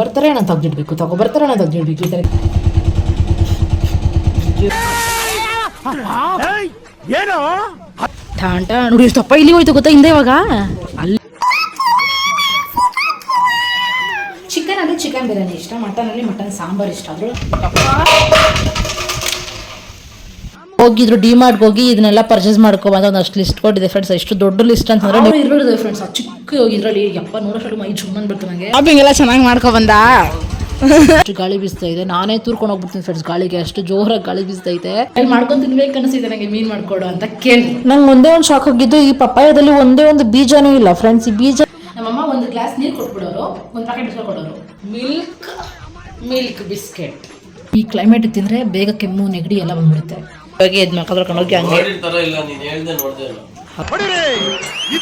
ಬರ್ತಾರೆ ನಾನು ತೆಗ್ದಿಡ್ಬೇಕು ತಗೊಬರ್ತಾರೆ ನಾನು ತೆಗ್ದಿಡ್ಬೇಕು ಈ ಥರ ಏನೋ ಠಾಂಟ ನೋಡಿ ಎಷ್ಟು ತಪ್ಪ ಇಲ್ಲಿ ಹೋಯ್ತು ಗೊತ್ತಾ ಹಿಂದೆ ಇವಾಗ ಅಲ್ಲಿ ಚಿಕನ್ ಅಂದರೆ ಚಿಕನ್ ಬಿರಿಯಾನಿ ಇಷ್ಟ, ಮಟನಲ್ಲಿ ಮಟನ್ ಸಾಂಬಾರು ಇಷ್ಟ. ಆದರೂ ಹೋಗಿದ್ರು ಡಿಮಾರ್ಟ್ಗೆ ಹೋಗಿ ಇದನ್ನೆಲ್ಲ ಪರ್ಚೇಸ್ ಮಾಡ್ಕೊಬಂದು ಒಂದಷ್ಟು ಲಿಸ್ಟ್ ಕೊಟ್ಟಿದೆ ಫ್ರೆಂಡ್ಸ್. ಎಷ್ಟು ದೊಡ್ಡ ಲಿಸ್ಟ್ ಅಂತಂದ್ರೆ ಇರೋದು ಫ್ರೆಂಡ್ಸ್. ಆ ಚಿಕ್ಕ ಹೋಗಿದ್ರಲ್ಲಿ ಯಪ್ಪ ನೋಡೋಷ್ಟು ಮೈ ಸುಮ್ಮನೆ ಬಿಡ್ತು ನನಗೆ. ಶಾಪಿಂಗ್ ಎಲ್ಲ ಚೆನ್ನಾಗಿ ಮಾಡ್ಕೊಬಂದ. ಅಷ್ಟು ಗಾಳಿ ಬೀಸ್ತಾ ಇದೆ, ನಾನೇ ತೂರ್ಕೊಂಡು ಹೋಗ್ಬಿಡ್ತೀನಿ ಫ್ರೆಂಡ್ಸ್ ಗಾಳಿಗೆ, ಅಷ್ಟು ಜೋರಾಗಿ ಗಾಳಿ ಬೀಸ್ತೈತೆ. ಅಲ್ಲಿ ಮಾಡ್ಕೊಂಡು ತಿನ್ಬೇಕು ಅನಿಸಿದೆ ನನಗೆ, ಮೀನು ಮಾಡ್ಕೊಡು ಅಂತ ಕೇಳಿ. ನಂಗೆ ಒಂದೇ ಒಂದು ಶಾಕ್ ಆಗಿದ್ದು ಈ ಪಪ್ಪಾಯದಲ್ಲಿ ಒಂದೇ ಒಂದು ಬೀಜನೂ ಇಲ್ಲ ಫ್ರೆಂಡ್ಸ್. ಈ ಬೀಜ ನಮ್ಮಮ್ಮ ಒಂದು ಗ್ಲಾಸ್ ನೀರು ಕೊಟ್ಬಿಡೋರು, ಒಂದು ಪ್ಯಾಕೆಟ್ ಬಿಸ್ಕೆಟ್ ಕೊಡೋರು, ಮಿಲ್ಕ್ ಬಿಸ್ಕೆಟ್. ಈ ಕ್ಲೈಮೇಟ್ ತಿಂದರೆ ಬೇಗ ಕೆಮ್ಮು ನೆಗಡಿ ಎಲ್ಲ ಬಂದ್ಬಿಡುತ್ತೆ. ಇವಾಗ ಎದ್ದು ಮಕ್ಕಳೋಗಿ ಹಂಗೆ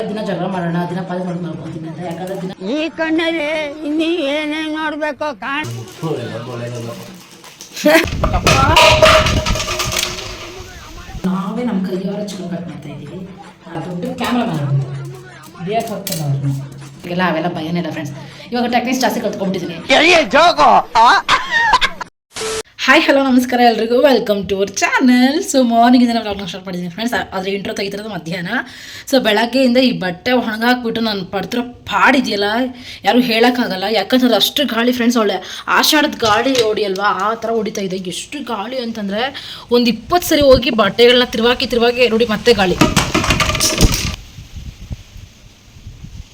ದಿನ ಜಗಳ ಮಾಡೋಣ, ದಿನ ಪಾದ ಮಾಡ್ಕೊಂತೀನಿ ಅಂತ. ಯಾಕಂದ್ರೆ ದಿನ ಈ ಕಣ್ಣಲ್ಲಿ ಇನ್ನೀ ಏನೇನು ನೋಡ್ಬೇಕು ನಾವೇ ನಮ್ಮ ಕೈಯಾರ ಚಿಕನ್ ಕಟ್ ಮಾಡ್ತಾ ಇದ್ದೀವಿ. ದೊಡ್ಡ ಕ್ಯಾಮ್ರಾ ಮ್ಯಾನ್ ಬಿಯಕ್ಕೆ ಹೋಗ್ತದೆ ಅವ್ರನ್ನ. ಈಗೆಲ್ಲ ಅವೆಲ್ಲ ಭಯನೇ ಇಲ್ಲ ಫ್ರೆಂಡ್ಸ್. ಇವಾಗ ಟೆಕ್ನಿಕ್ಸ್ ಜಾಸ್ತಿ ಕಲ್ತ್ಕೊಂಡ್ಬಿಟ್ಟಿದ್ದೀನಿ. ಹಾಯ್ ಹಲೋ ನಮಸ್ಕಾರ ಎಲ್ರಿಗೂ, welcome to our channel. So ಮಾರ್ನಿಂಗಿಂದ ನಾನು ವ್ಲಾಗ್ನ ಸ್ಟಾರ್ಟ್ ಮಾಡಿದ್ದೀನಿ ಫ್ರೆಂಡ್ಸ್. ಆದರೆ ಇಂಟ್ರೋ ತೆಗಿತಿರೋದು ಮಧ್ಯಾಹ್ನ. ಸೊ ಬೆಳಗ್ಗೆಯಿಂದ ಈ ಬಟ್ಟೆ ಒಣಗಾಕ್ಬಿಟ್ಟು ನಾನು ಪಡ್ತಿರೋ ಪಾಡಿದೆಯಲ್ಲ ಯಾರು ಹೇಳೋಕ್ಕಾಗಲ್ಲ. ಯಾಕಂತಂದ್ರೆ ಅಷ್ಟು ಗಾಳಿ ಫ್ರೆಂಡ್ಸ್. ಒಳ್ಳೆ ಆಷಾಢದ ಗಾಳಿ ಹೊಡಿಯಲ್ವಾ, ಆ ಥರ ಹೊಡಿತಾ ಇದೆ. ಎಷ್ಟು ಗಾಳಿ ಅಂತಂದರೆ ಒಂದು 20 ಸರಿ ಹೋಗಿ ಬಟ್ಟೆಗಳನ್ನ ತಿರುವಾಗಿ ನೋಡಿ ಮತ್ತೆ ಗಾಳಿ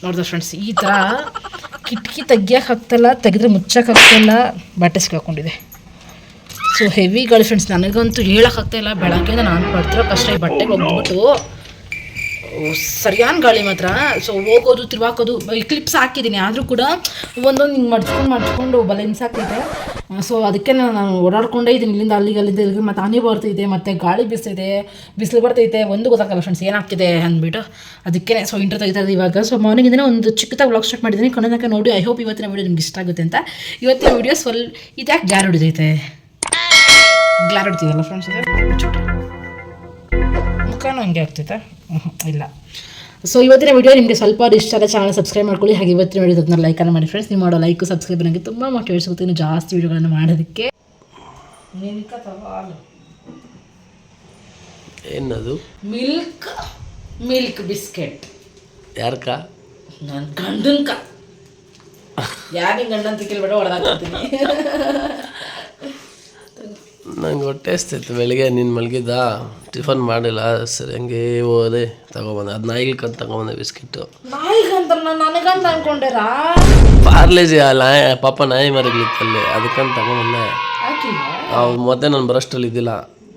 ನೋಡಿದೆ ಫ್ರೆಂಡ್ಸ್. ಈ ಥರ ಕಿಟಕಿ ತೆಗಿಯೋಕ್ಕಾಗ್ತಲ್ಲ, ತೆಗೆದ್ರೆ ಮುಚ್ಚೋಕ್ಕಾಗ್ತಾಯಿಲ್ಲ, ಬಟ್ಟೆ ಸಿಕ್ಕಾಕೊಂಡಿದೆ. ಸೊ ಹೆವಿ ಗಾಳಿ ಫ್ರೆಂಡ್ಸ್. ನನಗಂತೂ ಹೇಳೋಕ್ಕಾಗ್ತಾಯಿಲ್ಲ, ಬೆಳಗ್ಗೆಯಿಂದ ನಾನು ಪಡ್ತಿರೋ ಕಷ್ಟ. ಈ ಬಟ್ಟೆಗೆ ಹೋಗ್ಬಿಟ್ಟು ಸರಿಯಾದ ಗಾಳಿ ಮಾತ್ರ. ಸೊ ಹೋಗೋದು ತಿರುವಾಕೋದು ಈ ಕ್ಲಿಪ್ಸ್ ಹಾಕಿದ್ದೀನಿ, ಆದರೂ ಕೂಡ ಒಂದೊಂದು ಹಿಂಗೆ ಮಡ್ಚ್ಕೊಂಡು ಬಲೆ ಹಿಂಸಾಗ್ತಿದೆ. ಸೊ ಅದಕ್ಕೆ ನಾನು ಓಡಾಡ್ಕೊಂಡೇ ಇದ್ದೀನಿ ಇಲ್ಲಿಂದ ಅಲ್ಲಿಗೆ. ಮತ್ತು ಹನಿ ಬರ್ತೈತೆ, ಮತ್ತು ಗಾಳಿ ಬೀಸ್ತಿದೆ, ಬಿಸಿಲು ಬರ್ತೈತೆ, ಒಂದು ಗೊತ್ತಾಗಲ್ಲ ಫ್ರೆಂಡ್ಸ್ ಏನಾಗ್ತಿದೆ ಅಂದ್ಬಿಟ್ಟು. ಅದಕ್ಕೆ ಸೊ ಇಂಟ್ರೋ ತೆಗಿತಾ ಇದ್ದೀವಿ ಇವಾಗ. ಸೊ ಮಾರ್ನಿಂಗಿಂದ ಒಂದು ಚಿಕ್ಕದಾಗಿ ವ್ಲಾಗ್ ಸ್ಟಾರ್ಟ್ ಮಾಡಿದ್ದೀನಿ. ಕೊನೆತನಕ ನೋಡಿ. ಐ ಹೋಪ್ ಇವತ್ತಿನ ವೀಡಿಯೋ ನಿಮ್ಗೆ ಇಷ್ಟ ಆಗುತ್ತೆ ಅಂತ. ಇವತ್ತಿನ ವೀಡಿಯೋ ಇದ್ಯಾಕೆ ಗ್ಯಾರ್ ಹೊಡಿದೈತೆ, ಗ್ಲಾರ್ ಹೊಡ್ತಿದ್ದಲ್ಲ ಫ್ರೆಂಡ್ಸ್. ಮುಖನೂ ಹಂಗೆ ಆಗ್ತೈತೆ ಇಲ್ಲ. ಸೊ ಇವತ್ತಿನ ವಿಡಿಯೋ ನಿಮಗೆ ಸ್ವಲ್ಪ ಇಷ್ಟ ಆದರೆ ಚಾನಲ್ ಸಬ್ಸ್ಕ್ರೈಬ್ ಮಾಡ್ಕೊಳ್ಳಿ. ಹಾಗೆ ಇವತ್ತಿನ ವಿಡಿಯೋದನ್ನ ಲೈಕನ್ನು ಮಾಡಿ ಫ್ರೆಂಡ್ಸ್. ನೀವು ಮಾಡೋ ಲೈಕ್ ಸಬ್ಸ್ಕ್ರೈಬ್ ನನಗೆ ತುಂಬ ಮೋಟಿವೇಟ್ ಸಿಗುತ್ತೆ ಇನ್ನು ಜಾಸ್ತಿ ವಿಡಿಯೋಗಳನ್ನು ಮಾಡೋದಕ್ಕೆ. ಏನದು ಮಿಲ್ಕ್ ಬಿಸ್ಕೆಟ್ ಯಾರ್ಕ? ನನ್ನ ಗಂಡನ್ಕ. ಯಾರು ಗಂಡ ಅಂತ ಕೇಳ್ಬೇಡ, ಹೊಡೆದಾಗ್ತೀನಿ. ನಂಗೆ ಹೊಟ್ಟೆ ಹಸ್ತೈತೆ. ಬೆಳಿಗ್ಗೆ ನೀನು ಮಲಗಿದ್ದ, ಟಿಫನ್ ಮಾಡಿಲ್ಲ, ಸರಿ ಹಂಗೆ ಹೋದೆ ತಗೊಬಂದೆ. ಅದು ನಾಯಿಗಂತ ತಗೊಬಂದೆ ಬಿಸ್ಕಿಟ್ಟು. ನಾಯಿಗಂತ ನನಗಂತ ಅನ್ಕೊಂಡೇರಾ? ಪಾರ್ಲೇಜಿ ಪಾಪ ನಾಯಿ ಮರಗಳಿತ್ತಲ್ಲಿ, ಅದಕ್ಕಂತ ತಗೊಬಂದೆ. ಮತ್ತೆ ನಾನು ಬರೋಷ್ಟಲ್ಲಿ ಇದ್ದಿಲ್ಲ,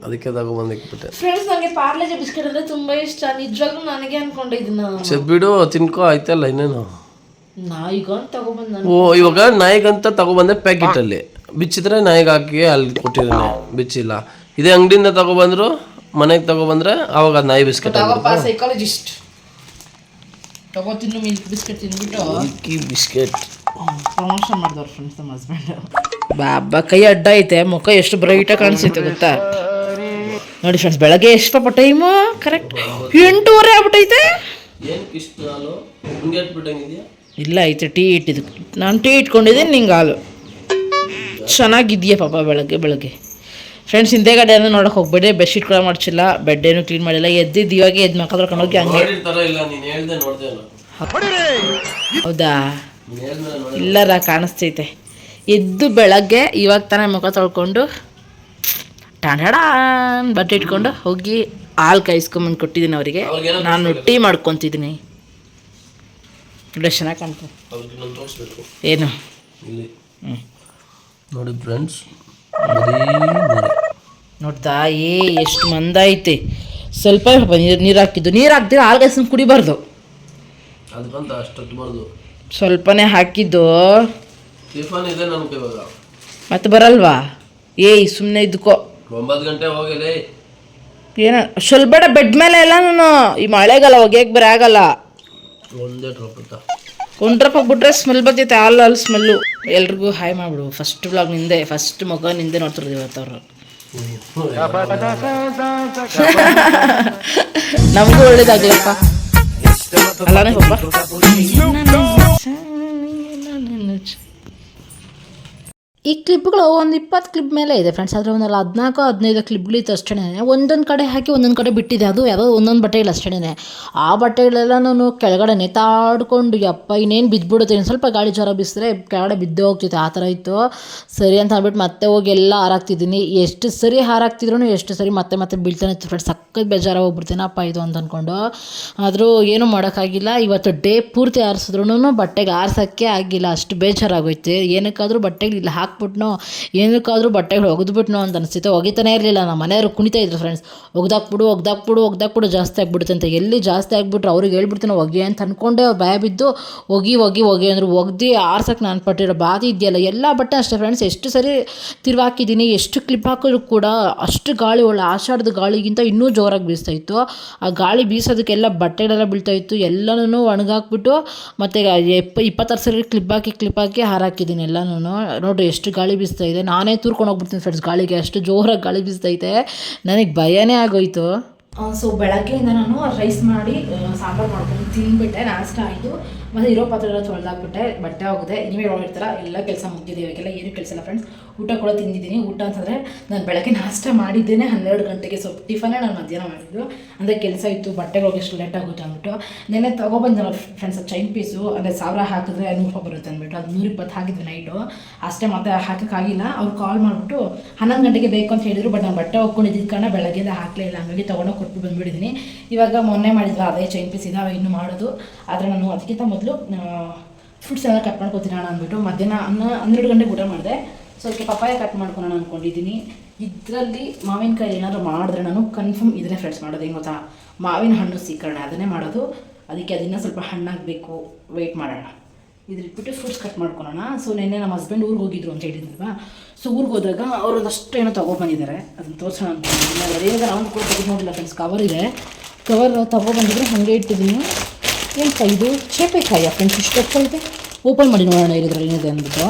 ಅದಕ್ಕೆ ತಗೊಬಂದಿಕ್ಬಿಟ್ಟೆ. ಫ್ರೆಂಡ್ಸ್ ನನಗೆ ಪಾರ್ಲೇಜಿ ಬಿಸ್ಕೆಟ್ ಅಂದರೆ ತುಂಬ ಇಷ್ಟ. ನಿಜವಾಗ್ಲೂ ನನಗೆ ಅನ್ಕೊಂಡೆ ಇದನ್ನ. ಸರಿ ಬಿಡು, ತಿನ್ಕೋ ಆಯ್ತಲ್ಲ ಇನ್ನೇನು. ನಾಯಿಗಂತ ತಗೊಬಂದ. ಓ ಇವಾಗ ನಾಯಿಗಂತ ತಗೊಬಂದೆ ಪ್ಯಾಕೆಟಲ್ಲಿ. ಬಿಚ್ಚಿದ್ರೆ ನಾಯಿಗೆ ಹಾಕಿ ಅಲ್ಲಿ ಕೊಟ್ಟಿದ್ದಾನೆ, ಬಿಚ್ಚಿಲ್ಲ. ಇದೇ ಅಂಗಡಿಯಿಂದ ತಗೊಬಂದ್ರು, ಮನೆಗೆ ತಗೊಬಂದ್ರೆ ಅವಾಗ ಅದು ನಾಯಿ ಬಿಸ್ಕೆಟ್. ಸೈಕಾಲಜಿಸ್ಟ್ ತಗೋತಿನ್ನು ಮಿಲ್ಕ್ ಬಿಸ್ಕೆಟ್ ತಿಂದ್ಬಿಟ್ಟು ಬಿಸ್ಕೆಟ್ ಪ್ರಮೋಷನ್ ಮಾಡಿದವ್ರು ಫ್ರೆಂಡ್ಸ್ ನಮ್ಮ ಹಸ್ಬೆಂಡ್. ಬಾಬಾ ಕೈ ಅಡ್ಡ ಐತೆ, ಮುಖ ಎಷ್ಟು ಬ್ರೈಟಾಗಿ ಕಾಣಿಸ್ತೈತೆ ಗೊತ್ತಾ ನೋಡಿ ಫ್ರೆಂಡ್ಸ್. ಬೆಳಗ್ಗೆ ಎಷ್ಟು ಪಾಪ ಟೈಮು? ಕರೆಕ್ಟ್ 8:30 ಆಗ್ಬಿಟ್ಟೈತೆ. ಇಲ್ಲ ಐತೆ, ಟೀ ಇಟ್ಟಿದ್ದು. ನಾನು ಟೀ ಇಟ್ಕೊಂಡಿದ್ದೀನಿ, ನಿಂಗೆ ಹಾಲು. ಚೆನ್ನಾಗಿದೆಯಾ ಪಾಪ ಬೆಳಗ್ಗೆ ಫ್ರೆಂಡ್ಸ್. ಹಿಂದೆಗಡೆ ಏನೋ ನೋಡೋಕೆ ಹೋಗ್ಬೇಡಿ. ಬೆಡ್ಶೀಟ್ ಕೂಡ ಮಾಡಿಸಿಲ್ಲ, ಬೆಡ್ ಏನು ಕ್ಲೀನ್ ಮಾಡಿಲ್ಲ. ಎದ್ದಿದ್ದು ಇವಾಗ ಎದ್ದು ಮಕ್ಕ ತೊಳ್ಕೊಂಡೋಗಿ ಹಂಗೆ. ಹೌದಾ? ಇಲ್ಲರ ಕಾಣಿಸ್ತೈತೆ. ಎದ್ದು ಬೆಳಗ್ಗೆ ಇವಾಗ ತಾನೇ ಮುಖ ತೊಳ್ಕೊಂಡು ಟಾಡಾಡಾನ್ ಬಟ್ಟೆ ಇಟ್ಕೊಂಡು ಹೋಗಿ ಹಾಲು ಕಾಯಿಸ್ಕೊಂಬಂದು ಕೊಟ್ಟಿದ್ದೀನಿ ಅವರಿಗೆ. ನಾನು ಟೀ ಮಾಡ್ಕೊತಿದ್ದೀನಿ. ಚೆನ್ನಾಗಿ ಕಾಣ್ತು. ಏನು ನೋಡಿ ಫ್ರೆಂಡ್ಸ್, ನೋಡ್ದಾ ಎಷ್ಟು ಮಂದೈತೆ. ಸ್ವಲ್ಪ ನೀರು ಹಾಕಿದ್ದು, ನೀರು ಹಾಕ್ದಿರ ಹಾಲು ಕಾಯಿಸ್ಕೊಂಡು ಕುಡಿಬಾರ್ದು, ಅದಕ್ಕಂತ ಅಷ್ಟೊತ್ತು ಸ್ವಲ್ಪನೇ ಹಾಕಿದ್ದು. ಟಿಫನ್ ಇದೆ ನನಗೆ ಇವಾಗ. ಮತ್ತೆ ಬರಲ್ವಾ? ಸುಮ್ಮನೆ ಇದ್ಕೋ. 9 ಗಂಟೆ ಹೋಗಿಲ್ಲ. ಏನ ಸ್ವಲ್ಪ ಬೆಡ್ ಮೇಲೆ ಎಲ್ಲ ನಾನು ಈ ಮಳೆಗಾಲ ಒಗೆಯಕ್ಕೆ ಬರ ಆಗಲ್ಲ. ಒಂದೇ ಡ್ರಾಪ್ ಕೊಂಡ್ರಪ್ಪ ಬಿಟ್ರೆ ಸ್ಮೆಲ್ ಬರ್ತೈತೆ, ಹಾಲು ಸ್ಮೆಲ್ಲು. ಎಲ್ರಿಗೂ ಹಾಯ್ ಮಾಡ್ಬಿಡು. ಫಸ್ಟ್ ವ್ಲಾಗ್ ನಿಂದೆ, ಫಸ್ಟ್ ಮಗ ನಿಂದೆ ನೋಡ್ತಿರೋದು ಇವತ್ತು ಅವರು. ನಮಗೂ ಒಳ್ಳೇದಾಗ್ಲಪ್ಪ ಅಲ್ಲಾನೇ ಪಾಪ. ಈ ಕ್ಲಿಪ್ಗಳು ಒಂದು 20 ಕ್ಲಿಪ್ ಮೇಲೆ ಇದೆ ಫ್ರೆಂಡ್ಸ್. ಆದರೆ ಒಂದು 14-15 ಕ್ಲಿಪ್ಗಳಿತ್ತು ಅಷ್ಟೇ. ಒಂದೊಂದು ಕಡೆ ಹಾಕಿ ಒಂದೊಂದು ಕಡೆ ಬಿಟ್ಟಿದೆ. ಅದು ಯಾವುದೋ ಒಂದೊಂದು ಬಟ್ಟೆಗಳು ಅಷ್ಟೇ. ಆ ಬಟ್ಟೆಗಳೆಲ್ಲ ನಾನು ಕೆಳಗಡೆ ನೇತಾಡ್ಕೊಂಡು ಯಪ್ಪ ಇನ್ನೇನು ಬಿದ್ದುಬಿಡುತ್ತೆ, ಇನ್ನು ಸ್ವಲ್ಪ ಗಾಳಿ ಜ್ವರ ಬೀಸಿದ್ರೆ ಕೆಳಗಡೆ ಬಿದ್ದು ಹೋಗ್ತಿತ್ತು, ಆ ಥರ ಇತ್ತು. ಸರಿ ಅಂತ ಅಂದ್ಬಿಟ್ಟು ಮತ್ತೆ ಹೋಗಿ ಎಲ್ಲ ಹಾರಾಕ್ತಿದ್ದೀನಿ. ಎಷ್ಟು ಸರಿ ಹಾರಾಕ್ತಿದ್ರು ಎಷ್ಟು ಸರಿ ಮತ್ತೆ ಮತ್ತೆ ಬೀಳ್ತಾನೆ ಇತ್ತು ಫ್ರೆಂಡ್ಸ್. ಸಕ್ಕತ್ ಬೇಜಾರ ಹೋಗ್ಬಿಡ್ತೀನಪ್ಪ ಇದು ಅಂತ ಅಂದ್ಕೊಂಡು. ಆದರೂ ಏನೂ ಮಾಡೋಕ್ಕಾಗಿಲ್ಲ. ಇವತ್ತು ಡೇ ಪೂರ್ತಿ ಆರಿಸಿದ್ರು ಬಟ್ಟೆಗೆ ಆರ್ಸೋಕ್ಕೆ ಆಗಿಲ್ಲ, ಅಷ್ಟು ಬೇಜಾರಾಗೋಯ್ತು. ಏನಕ್ಕಾದರೂ ಬಟ್ಟೆಗಳು ಇಲ್ಲಿ ಹಾಕ್ಬಿಟ್ನೋ, ಏನಕ್ಕಾದರೂ ಬಟ್ಟೆಗಳು ಒಗೆದ್ಬಿಟ್ನೋ ಅಂತ ಅನಿಸ್ತಿತ್ತು. ಒಗಿತಾನೆ ಇರಲಿಲ್ಲ. ನಮ್ಮ ಮನೆಯವರು ಕುಣಿತಾ ಇದ್ರು ಫ್ರೆಂಡ್ಸ್, ಒಗ್ದಾಕ್ಬಿಡು ಜಾಸ್ತಿ ಆಗ್ಬಿಡುತ್ತೆ ಅಂತ. ಎಲ್ಲಿ ಜಾಸ್ತಿ ಆಗಿಬಿಟ್ರು ಅವ್ರಿಗೆ ಹೇಳ್ಬಿಡ್ತೀನಿ ಒಗಿ ಅಂತ ಅಂದ್ಕೊಂಡೆ ಭಯ ಬಿದ್ದು ಒಗಿ ಅಂದ್ರೆ ಒಗ್ದು ಆರ್ಸಕ್ಕೆ ನಾನು ಪಟ್ಟಿರೋ ಬಾಧಿ ಇದೆಯಲ್ಲ. ಎಲ್ಲ ಬಟ್ಟೆ ಅಷ್ಟೇ ಫ್ರೆಂಡ್ಸ್, ಎಷ್ಟು ಸರಿ ತಿರ್ವಾಕಿದ್ದೀನಿ, ಎಷ್ಟು ಕ್ಲಿಪ್ ಹಾಕಿದ್ರು ಕೂಡ ಅಷ್ಟು ಗಾಳಿ, ಒಳ್ಳೆ ಆಷಾಢದ ಗಾಳಿಗಿಂತ ಇನ್ನೂ ಜೋರಾಗಿ ಬೀಸ್ತಾ ಇತ್ತು. ಆ ಗಾಳಿ ಬೀಸೋದಕ್ಕೆಲ್ಲ ಬಟ್ಟೆಗಳೆಲ್ಲ ಬೀಳ್ತಾ ಇತ್ತು. ಎಲ್ಲನೂ ಒಣಗಾಕ್ಬಿಟ್ಟು ಮತ್ತೆ 26 ಸರಿ ಕ್ಲಿಪ್ ಹಾಕಿ ಹಾರಾಕಿದ್ದೀನಿ ಎಲ್ಲನೂ. ನೋಡಿರಿ ಎಷ್ಟು ಗಾಳಿ ಬೀಸ್ತಾ ಇದೆ. ನಾನೇ ತೂರ್ಕೊಂಡು ಹೋಗ್ಬಿಡ್ತೀನಿ ಫ್ರೆಂಡ್ಸ್ ಗಾಳಿಗೆ, ಅಷ್ಟು ಜೋರಾಗಿ ಗಾಳಿ ಬೀಸ್ತೈತೆ. ನನಗೆ ಭಯನೇ ಆಗೋಯ್ತು. ಸೊ ಬೆಳಗ್ಗೆಯಿಂದ ನಾನು ರೈಸ್ ಮಾಡಿ ಸಾಂಬಾರು ಮಾಡ್ಕೊಂಡು ತಿಂದ್ಬಿಟ್ಟೆ, ನಾಷ್ಟ ಆಯಿತು. ಮತ್ತು ಇರೋ ಪಾತ್ರೆ ಎಲ್ಲ ತೊಳೆದಾಕ್ಬಿಟ್ಟೆ, ಬಟ್ಟೆ ಹೋಗಿದೆ. ನೀವೇ ನೋಡಿರ್ತಾರ ಎಲ್ಲ ಕೆಲಸ ಮುಗಿದಿದೆ. ಇವಾಗೆಲ್ಲ ಏನು ಕೆಲಸ ಇಲ್ಲ ಫ್ರೆಂಡ್ಸ್. ಊಟ ಕೂಡ ತಿಂದಿದ್ದೀನಿ. ಊಟ ಅಂತಂದರೆ ನಾನು ಬೆಳಗ್ಗೆ ನಾಷ್ಟ ಮಾಡಿದ್ದೇನೆ 12 ಗಂಟೆಗೆ. ಸ್ವಲ್ಪ ಟಿಫನೇ ನಾನು ಮಧ್ಯಾಹ್ನ ಮಾಡಿದ್ದು. ಅಂದರೆ ಕೆಲಸ ಇತ್ತು, ಬಟ್ಟೆಗೆ ಎಷ್ಟು ಲೇಟ್ ಆಗುತ್ತೆ ಅಂದ್ಬಿಟ್ಟು ನೆನ್ನೆ ತೊಗೊಬಂದು ಫ್ರೆಂಡ್ಸ್ ಚೈನ್ ಪೀಸು. ಅಂದರೆ 1000 ಹಾಕಿದ್ರೆ 100 ರೂಪಾಯಿ ಬರುತ್ತೆ ಅಂದ್ಬಿಟ್ಟು ಅದು 120 ಹಾಕಿದ್ವಿ ನೈಟು. ಅಷ್ಟೇ ಮತ್ತೆ ಹಾಕೋಕ್ಕಾಗಿಲ್ಲ. ಅವ್ರು ಕಾಲ್ ಮಾಡಿಬಿಟ್ಟು 11 ಗಂಟೆಗೆ ಬೇಕು ಅಂತ ಹೇಳಿದ್ರು. ಬಟ್ ನಾನು ಬಟ್ಟೆ ಹೋಗ್ಕೊಂಡಿದ್ದ ಕಾರಣ ಬೆಳಗ್ಗೆಯಿಂದ ಹಾಕಲೇ ಇಲ್ಲ. ಹಂಗಾಗಿ ತೊಗೊಂಡೋಗಿ ಕೊಟ್ಟು ಬಂದುಬಿಟ್ಟಿದ್ದೀನಿ. ಇವಾಗ ಮೊನ್ನೆ ಮಾಡಿದ್ವಿ ಅದೇ ಚೈನ್ ಪೀಸ್ ಇದಾವೆ ಇನ್ನೂ ಮಾಡೋದು. ಆದರೆ ನಾನು ಅದಕ್ಕಿಂತ ಮೊದಲು ಫ್ರೂಟ್ಸ್ ಎಲ್ಲ ಕಟ್ ಮಾಡ್ಕೊತೀನೋಣ ಅಂದ್ಬಿಟ್ಟು ಮಧ್ಯಾಹ್ನ 12 ಗಂಟೆಗೆ ಊಟ ಮಾಡಿದೆ. ಸ್ವಲ್ಪ ಪಪ್ಪಾಯ ಕಟ್ ಮಾಡ್ಕೊಳೋಣ ಅಂದ್ಕೊಂಡಿದ್ದೀನಿ. ಇದರಲ್ಲಿ ಮಾವಿನಕಾಯಿ ಏನಾದರೂ ಮಾಡಿದ್ರೆ ನಾನು ಕನ್ಫರ್ಮ್ ಇದ್ರೆ ಫ್ರೆಂಡ್ಸ್ ಮಾಡೋದು ಹೆಂಗೆ ಗೊತ್ತಾ, ಮಾವಿನ ಹಣ್ಣು ಸೀಕರಣೆ ಅದನ್ನೇ ಮಾಡೋದು. ಅದಕ್ಕೆ ಅದನ್ನು ಸ್ವಲ್ಪ ಹಣ್ಣಾಗಬೇಕು, ವೆಯ್ಟ್ ಮಾಡೋಣ. ಇದ್ರಿಟ್ಬಿಟ್ಟು ಫ್ರೂಟ್ಸ್ ಕಟ್ ಮಾಡ್ಕೊಳೋಣ. ಸೊ ನೆನ್ನೆ ನಮ್ಮ ಹಸ್ಬೆಂಡ್ ಊರಿಗೆ ಹೋಗಿದ್ರು ಅಂತ ಹೇಳಿದ್ರಲ್ವಾ. ಸೊ ಊರಿಗೆ ಹೋದಾಗ ಅವರು ಒಂದಷ್ಟು ಏನೋ ತೊಗೊಬಂದಿದ್ದಾರೆ, ಅದನ್ನು ತೋರಿಸೋಣ ಅಂದ್ಕೊಂಡಿದ್ದೀನಿ. ಅದೇನಾಗ ನಾವು ಕೂಡ ತೆಗೆದು ನೋಡಿಲ್ಲ ಫ್ರೆಂಡ್ಸ್. ಕವರ್ ಇದೆ, ಕವರ್ ತೊಗೊಬಂದಿದ್ರು ಹಾಗೆ ಇಟ್ಟಿದ್ದೀನಿ. ಏನಪ್ಪ ಇದು ಚೇಪೆಕಾಯಿ ಫ್ರೆಂಡ್ಸ್, ಇಷ್ಟಪ್ಪ ಇದೆ. ಓಪನ್ ಮಾಡಿ ನೋಡೋಣ ಇರೋದ್ರಲ್ಲಿ ಏನಿದೆ ಅಂದ್ಬಿಟ್ಟು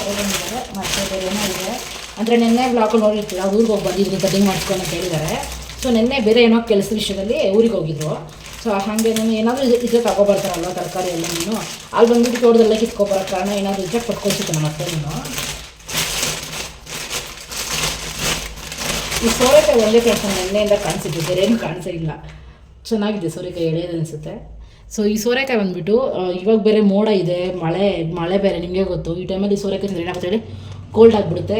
ತೊಗೊಬಂದಿದ್ದಾರೆ. ಮತ್ತು ಬೇರೆ ಏನೋ ಇದೆ ಅಂದರೆ ನೆನ್ನೆ ಬ್ಲಾಗಲ್ಲಿ ನೋಡಿರ್ತೀರ, ಊರಿಗೆ ಹೋಗಿ ಬಂದಿದ್ರು ಕಟಿಂಗ್ ಮಾಡ್ಕೊಂಡು ಅಂತ ಹೇಳಿದ್ದಾರೆ. ಸೊ ನೆನ್ನೆ ಬೇರೆ ಏನೋ ಕೆಲಸ ವಿಷಯದಲ್ಲಿ ಊರಿಗೆ ಹೋಗಿದ್ರು. ಸೊ ಹಾಗೆ ನಾನು ಏನಾದರೂ ಇದ್ರೆ ತಗೊಬರ್ತಾರಲ್ವ ತರಕಾರಿ ಎಲ್ಲ, ನೀನು ಅಲ್ಲಿ ಬಂದುಬಿಟ್ಟು ತೋಟದಲ್ಲೇ ಕಿತ್ಕೊಬರೋ ಕಾರಣ ಏನಾದರೂ ಇದ್ದರೆ ಪಟ್ಕೊಳ್ಸಿತ್ತು ನಮ್ಮ ಅತ್ತೆ. ನೀನು ಈ ಸೋರೆಕಾಯಿ ಒಂದೇ ಕೆಲಸ ನೆನ್ನೆಯಿಂದ ಕಾಣಿಸಿದ್ದು, ಬೇರೆ ಏನು ಕಾಣಿಸೇ ಇಲ್ಲ. ಚೆನ್ನಾಗಿದೆ ಸೋರೆಕಾಯಿ, ಎಳೆಯೋದು ಅನಿಸುತ್ತೆ. ಸೊ ಈ ಸೋರೆಕಾಯಿ ಬಂದುಬಿಟ್ಟು ಇವಾಗ ಬೇರೆ ಮೋಡ ಇದೆ, ಮಳೆ ಬೇರೆ ನಿಮಗೆ ಗೊತ್ತು. ಈ ಟೈಮಲ್ಲಿ ಸೋರೆಕಾಯಿ ತಿಂದರೆ ಏನಾಗುತ್ತೆ ಹೇಳಿ, ಕೋಲ್ಡ್ ಆಗಿಬಿಡುತ್ತೆ.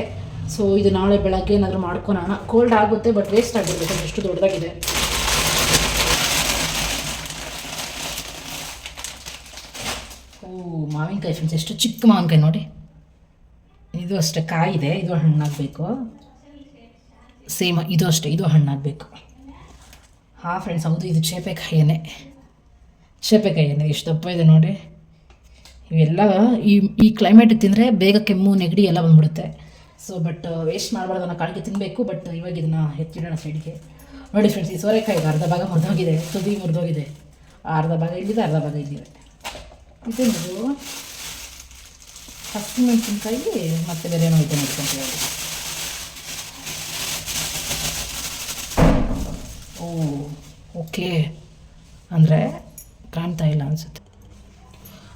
ಸೊ ಇದು ನಾಳೆ ಬೆಳಗ್ಗೆ ಏನಾದರೂ ಮಾಡ್ಕೊಳೋಣ. ಕೋಲ್ಡ್ ಆಗುತ್ತೆ ಬಟ್ ವೇಸ್ಟ್ ಆಗಿಬಿಡುತ್ತೆ, ಎಷ್ಟು ದೊಡ್ಡದಾಗಿದೆ. ಮಾವಿನಕಾಯಿ ಫ್ರೆಂಡ್ಸ್, ಎಷ್ಟು ಚಿಕ್ಕ ಮಾವಿನಕಾಯಿ ನೋಡಿ. ಇದು ಅಷ್ಟೇ ಕಾಯಿದೆ, ಇದು ಹಣ್ಣಾಗಬೇಕು. ಸೇಮ್ ಇದು ಅಷ್ಟೇ, ಇದು ಹಣ್ಣಾಗಬೇಕು. ಹಾಂ ಫ್ರೆಂಡ್ಸ್, ಹೌದು ಇದು ಚೇಪೆಕಾಯಿಯೇ ಎಷ್ಟು ದಪ್ಪ ಇದೆ ನೋಡಿ. ಇವೆಲ್ಲ ಈ ಕ್ಲೈಮೇಟಿಗೆ ತಿಂದರೆ ಬೇಗ ಕೆಮ್ಮು ನೆಗಡಿ ಎಲ್ಲ ಬಂದ್ಬಿಡುತ್ತೆ. ಸೊ ಬಟ್ ವೇಸ್ಟ್ ಮಾಡಬಾರ್ದು, ಅನ್ನೋ ಕಾಳಿಗೆ ತಿನ್ನಬೇಕು. ಬಟ್ ಇವಾಗ ಇದನ್ನು ಎತ್ತಿಡೋಣ ಸೈಡ್ಗೆ. ನೋಡಿ ಫ್ರೆಂಡ್ಸ್, ಈ ಸೋರೆಕಾಯಿಗೆ ಅರ್ಧ ಭಾಗ ಮುರಿದೋಗಿದೆ, ತುದಿ ಮುರಿದೋಗಿದೆ. ಅರ್ಧ ಭಾಗ ಇಲ್ಲಿದೆ, ಅರ್ಧ ಭಾಗ ಇಲ್ಲಿದೆ. ಇದು ಹಸಿಮೆಣಸಿನ್ಕಾಯಿ ಮತ್ತು ಬೇರೆ ಏನೋ ಐತೆ ನೋಡ್ಕೊಂತೀವಿ. ಓಕೆ, ಅಂದರೆ ಕಾಣ್ತಾ ಇಲ್ಲ ಅನಿಸುತ್ತೆ.